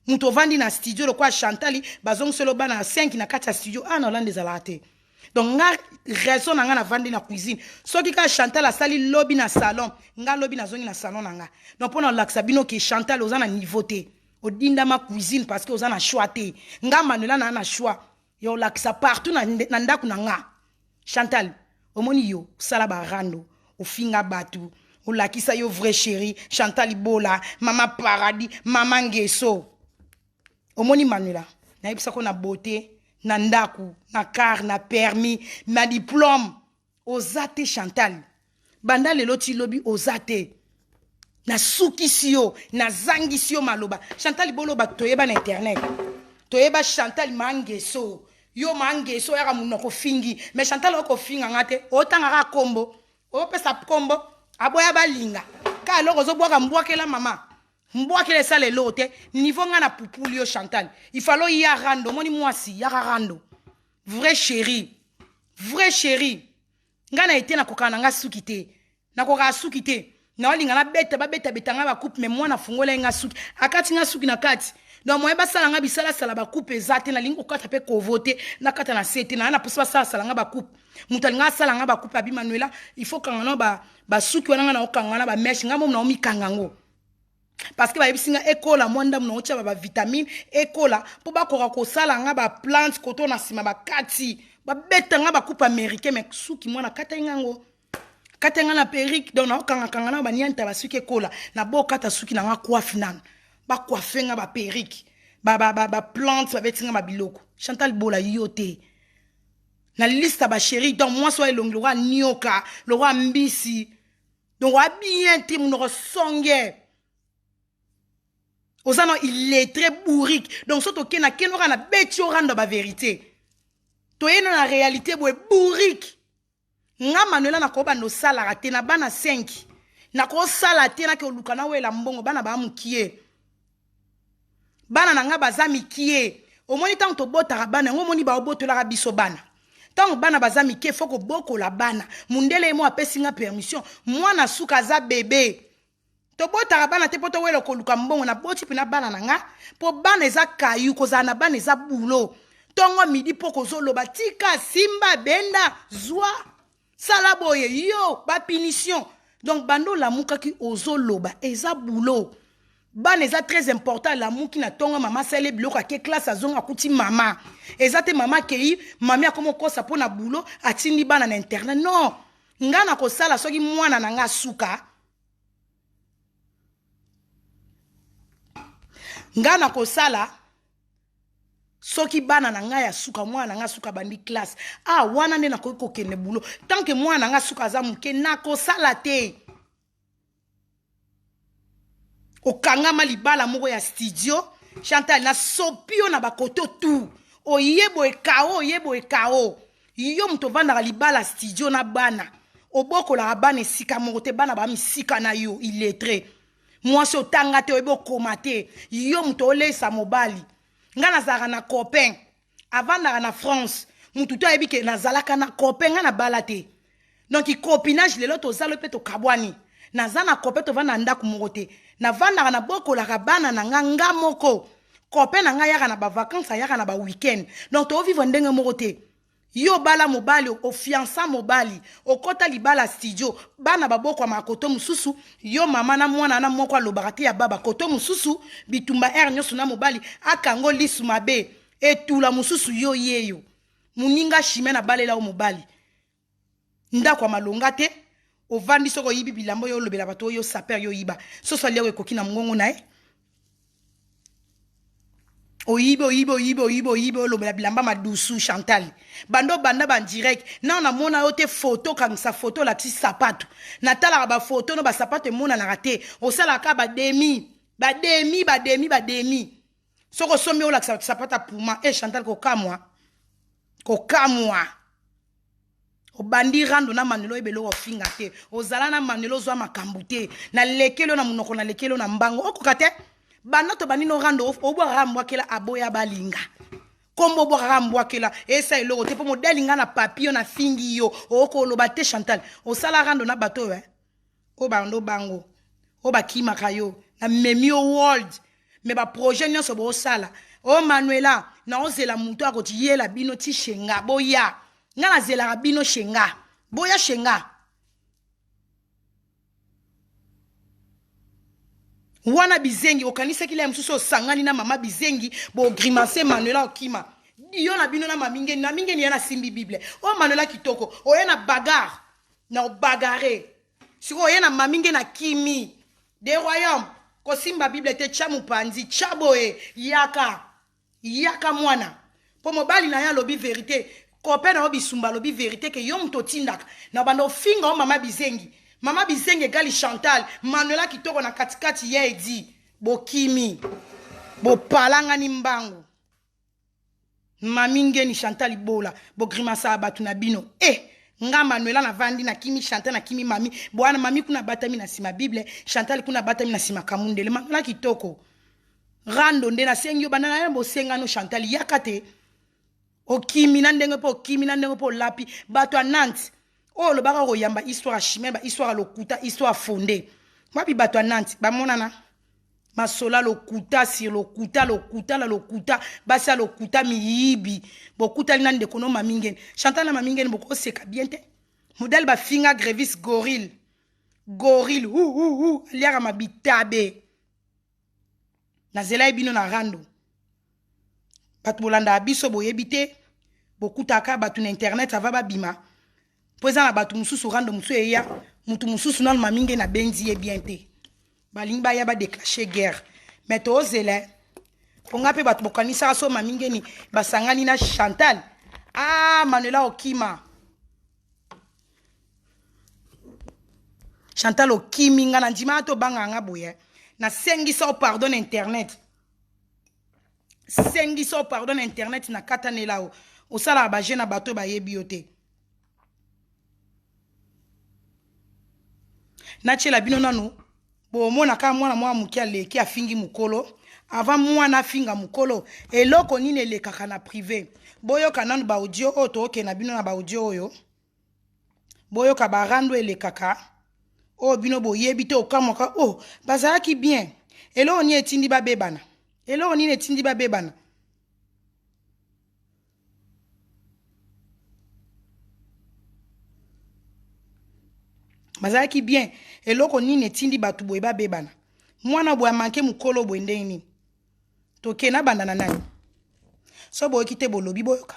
mutu ovandi na studio lo kwa Chantali bazongiselo bana na 5 na 4 studio na Hollande zalate donc nga raison na nga na vandi na cuisine soki ka Chantal asali lobby na salon nga lobby na zongi na salon na nga donc pona laksa bino ke Chantal oza na niveau te odinda ma cuisine parce que oza na choix te nga Manuela na choix yo laksa partout na ndako na nga Chantal omoni yo sala ba rando ofinga batu olakisa yo vrai chéri Chantal Ibola mama paradis mama ngeso omoni Manuela na yebisa ko na beauté na ndaku na car na permis na diplôme ozate Chantal banda lelo ti lobi ozate na sukisio na zangisio maloba Chantal Boloba toyeba na internet toyeba Chantal mangeso yo mangeso yaka munoko fingi mais Chantal oko finga ngate otanga ka kombo opesa kombo aboya balinga ka loko zo bwaka mbwakela mama mbwakela sale lote niveau nga na pupulio Chantal il fallait y rando moni mwasi ya rando vrai chéri nga na été na kokana nga sukite na koka sukite na olinga na beta nga ba coupe mais moi na fungola nga suki akati nga suki na kati donc moi ba sala nga bisala sala ba coupe ezate na lingo kata pe ko voter na kata na sete na pusa sala nga ba coupe mutali nga sala nga ba coupe abi Manuela il faut kanga no ba suki wana nga na okanga na ba mesh nga mom na omikanga ngo parce que ba yebisinga ekola mwanda mno ocha ba vitamine ekola po ba koka ko sala nga ba plante koto na sima ba kati ba beta nga ba coupe américain mais suki mwana kata ngango katenga na perruque donc na kanga na ba nianta ba suki ekola na bo kata suki na nga coiffe nan ba coiffe nga ba perruque ba plante ba betinga ba biloko Chantal Bola yote na liste ba chéri donc moi soit le roi nyoka le roi mbisi donc wa bien te mon songe osano il est très bourrique donc soto kena kenora na beti orando ba vérité to yeno na réalité boy bourrique nga Manuela na ko ba no sala raté na bana 5 na ko sala te na ke luka na wela mbongo bana ba mukie bana na nga bazami kie omoni tant to bota bana ngomoni ba obotola ka biso bana tant bana bazami kie foko boko la bana mundele mo apesi nga permission moi na suka za bébé to bota bana te poto wela ko luka mbongo na boti pina bana na nga po bana eza kayu koza na bana eza bulo tongo midi poko zoloba tika simba benda zwa sala boye yo ba punition donc bando la muka ki ozoloba eza boulot ban eza très important la muki na tonga mama sale biloko ke classe azonga kuti mama eza te mama kei mami akomo kosa pona boulot atindi bana na internet non ngana ko sala soki mwana na nga suka ngana ko sala soki bana na nga ya suka mwana nga suka bandi classe wana nde na ko kene boulot tant que mwana nga suka za muke na ko sala te okanga malibala moko ya studio Chantal na sopio na bakoto tout oyebo ekao yo mto vanda libala studio na bana oboko la bana sika moko te bana ba misika na yo illettré moi so tanga te oyebo komate yo mto lesa mobali nga nazara na copain avant na France mutu to ayebi ke nazalaka na copain nga na balate donc i copinage lelo to zalo pe to kabwani nazana copain to vanda ndako moko te na vanda na boko la bana na nga moko copain na nga yaka na ba vacances yaka na ba weekend donc to vivre ndenge moko te yo bala mobali o fiança mobali o kota libala studio bana baboko makoto mususu yo mama na mwana na moko alobakati ya baba koto mususu bitumba nyoso na mobali akango lisu mabe etula mususu yo yeyo muninga shime na balela o mobali ndako malonga te ovandi soko yibi bilambo yo lobela bato yo saper yo yiba soso leo ekoki na ngongo na oyibo lobela bilamba madusu Chantal bando banda ban direct na on mona yo te photo comme sa photo la ti sapato na tala ba photo no ba sapato mona na raté o sala ka ba demi soko somi o la sapata pour moi Chantal ko kamwa o bandi rando na manelo ebelo o finga te o zala na manelo zo makambu te na lekelo na munoko na lekelo na mbango okokate banoto banino rando obo rambwa kela aboya balinga kombo bwaka mbwakela esa eloko te po modèle nga na papier na fingi yo okoloba te Chantal osala rando na bato o bando bango o bakimaka yo na memi o world me ba projet nyonso bo sala o Manuela na ozela muto akoti yela bino ti shenga boya nga na zela bino shenga boya shenga wana bizengi okanisa kila msuso sangani na mama bizengi bo grimacer Manuela okima yo na bino na mamingeni yana simbi bible o Manuela kitoko o yana bagarre na o bagarre siko yana mamingeni na kimi de royaume ko simba bible te chamu panzi chaboe yaka mwana po mobali na ya lobi vérité ko pena obi sumba lobi vérité ke yo mto tindaka na bando finga o mama bizengi gali Chantal Manuela kitoko na katikati ye edi bokimi bo palanga ni mbangu mamingeni Chantal ibola bo grimasa abatu na bino nga Manuela na vandi na kimi Chantal na kimi mami bwana mami kuna batami na sima bible Chantal kuna batami na sima kamundele Manuela kitoko rando nde na sengi yo banana ya bo senga no Chantal yakate okimi na ndenge po lapi bato a Nantes oh le baka royamba histoire chimé ba histoire lokuta histoire fondée mapi bato a Nantes ba monana masola lokuta sur lokuta basa lokuta miyibi bokuta lina ndeko no mamingeni Chantal na mamingeni boko seka bien te modèle ba finga grévis gorille liara mabitabe na zela ebino na rando batu bolanda abiso boyebite bokutaka batu na internet ava babima poza na batu mususu rando musu eya mutu mususu na mamingeni na benzi e bien te balingi ya ba déclencher guerre mais to zela ponga pe batu bokanisa so mamingeni basangani na Chantal Manuela okima Chantal okimi nga na ndima to banga nga boye na sengi so pardon internet na katanela o sala ba jeune bato ba yebi yote na chela bino nanu bo mona ka mwana mwa mukia leki afingi mukolo avant mwana finga mukolo eloko nini lekaka na privé boyoka nanu ba audio oto ke na bino na ba audio oyo boyoka ba rando elekaka o bino boyebi te okamoka bazalaki bien elo ni etindi ba bebana bazalaki bien eloko nini etindi batu boye ba bebana mwana boya manke mukolo bwendeni toke na banda na nani so boye kite bolobi boyoka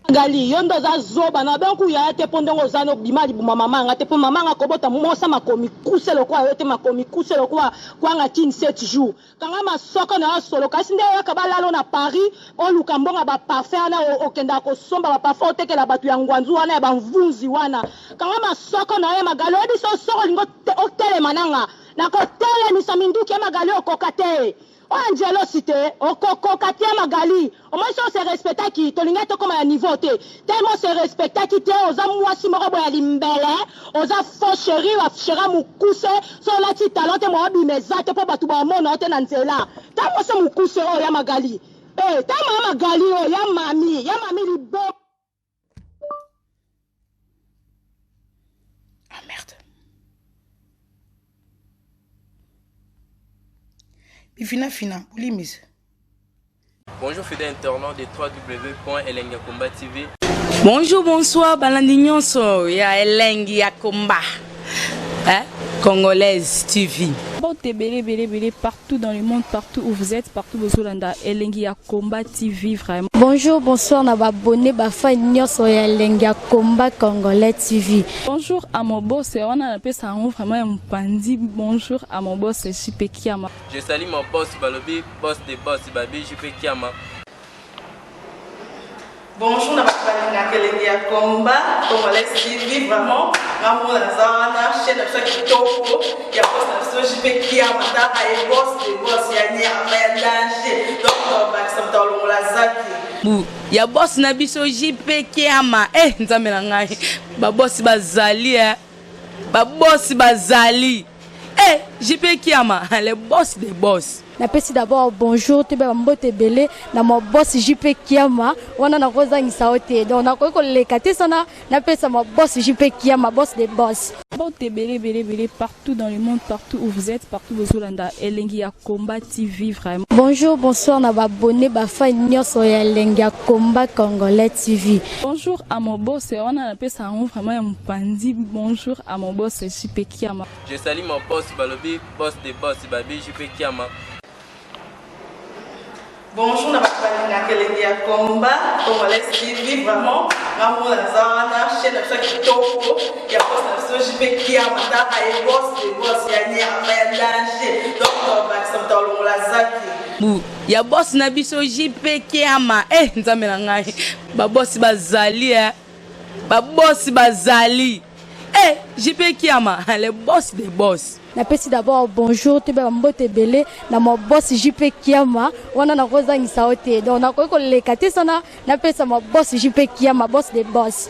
Gali yondo za zoba na banku ya te pondongo zano bimali bu mama nga te po mama nga kobota mosa makomi kuselo kwa yote makomi kuselo kwa nga tin 7 jours kanga masoko na solo kasi nde ya kabalalo na Paris o lukambonga ba parfum na okenda ko somba ba parfum tekela batu ya ngwanzu wana ya bamvunzi wana kanga masoko na ya magalo edi so soko lingo otele mananga na ko tele misaminduki ya magalo okokate Angelo cité, Okoko Katia Magali, au moins on se respecta qui, Tolinga to comme à niveau T, tellement se respecta qui te, aux amours si moro boya limbele, aux a faux chéri, à chéra moukousse, sur la petite talent, et moi bimeza, te po batu ba mono, te nansela, ta mo se moukousse, oh ya Magali, ta Magali, oh ya mami libo. Ah merde. Fina, Polimise. Bonjour fidèles internautes de www.elengiakomba TV. Bonjour, bonsoir, Balandignon so, ya Elengi Yakomba, Congolaise TV. Bon, belé, partout dans le monde, partout où vous êtes, partout où vous êtes, Elengi Yakomba TV, vraiment. Bonjour, bonsoir, na abonné, fa nyonso ya Elengi Yakomba Congolais TV. Bonjour à mon boss, on a appelé ça vraiment un pandi. Bonjour à mon boss, JP Kiama. Je salue mon boss Balobi, boss des boss Babi, JP Kiama. Bonjour, na balinga Elengi Yakomba Congolais TV, vraiment. Maman la zana, chaîne de chaque kitoko, ya boss na JP Kiama, ta ay boss des boss ya ni amelange. Donc ba ça dans la zaki. Ya boss na biso JP Kiama, nzambe na ngai. Ba boss bazali ba boss bazali. Eh, JP Kiama, le boss des boss. Napesi d'abord bonjour te ba mbote belé na mo boss JP Kiama wana na kozangisa ote donc na ko lekate sana napesa mo boss JP Kiama boss des boss. Bote belé partout dans le monde, partout où vous êtes, partout où vous êtes, Elengi ya Komba TV vraiment. Bonjour, bonsoir na ba abonné ba fan nyonso ya Elengi ya Komba Congolais TV. Bonjour à mon boss, on a appelé ça vraiment un pandi. Bonjour à mon boss JP Kiama. Je salue mon boss Balobi, boss des boss, Babi JP Kiama. Bonjour, na Elengi ya Komba Congolais TV vraiment. Maman la zana chaîne de chaque kitoko ya boss na JP Kiama ta ay boss de boss ya nya ya danger donc on va s'entendre la zaki. Ya boss na biso JP Kiama. Eh, nzambe na ngai. Ba boss bazali Ba boss bazali. Eh, JP Kiama, le boss des boss. Napesi d'abord bonjour te ba mbote belé na mo boss JP Kiama wana na kozangisa ote donc na ko lekate sana napesa mo boss JP Kiama boss des boss.